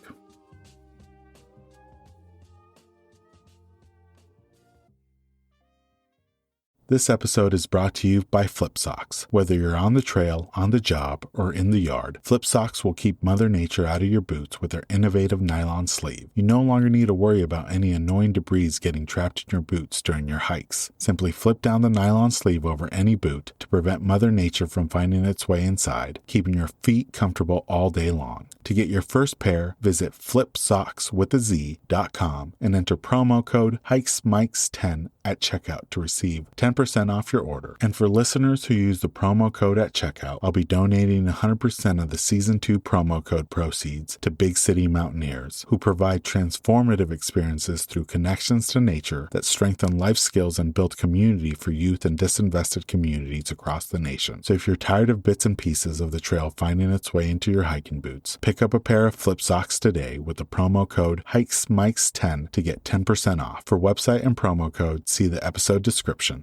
A: This episode is brought to you by Flip Socks. Whether you're on the trail, on the job, or in the yard, Flip Socks will keep Mother Nature out of your boots with their innovative nylon sleeve. You no longer need to worry about any annoying debris getting trapped in your boots during your hikes. Simply flip down the nylon sleeve over any boot to prevent Mother Nature from finding its way inside, keeping your feet comfortable all day long. To get your first pair, visit flipsockswithaz.com and enter promo code HikesMikes10 at checkout to receive 10% off your order. And for listeners who use the promo code at checkout, I'll be donating 100% of the Season 2 promo code proceeds to Big City Mountaineers, who provide transformative experiences through connections to nature that strengthen life skills and build community for youth and disinvested communities across the nation. So if you're tired of bits and pieces of the trail finding its way into your hiking boots, pick up a pair of Flip Socks today with the promo code HikesMikes10 to get 10% off. For website and promo code, see the episode description.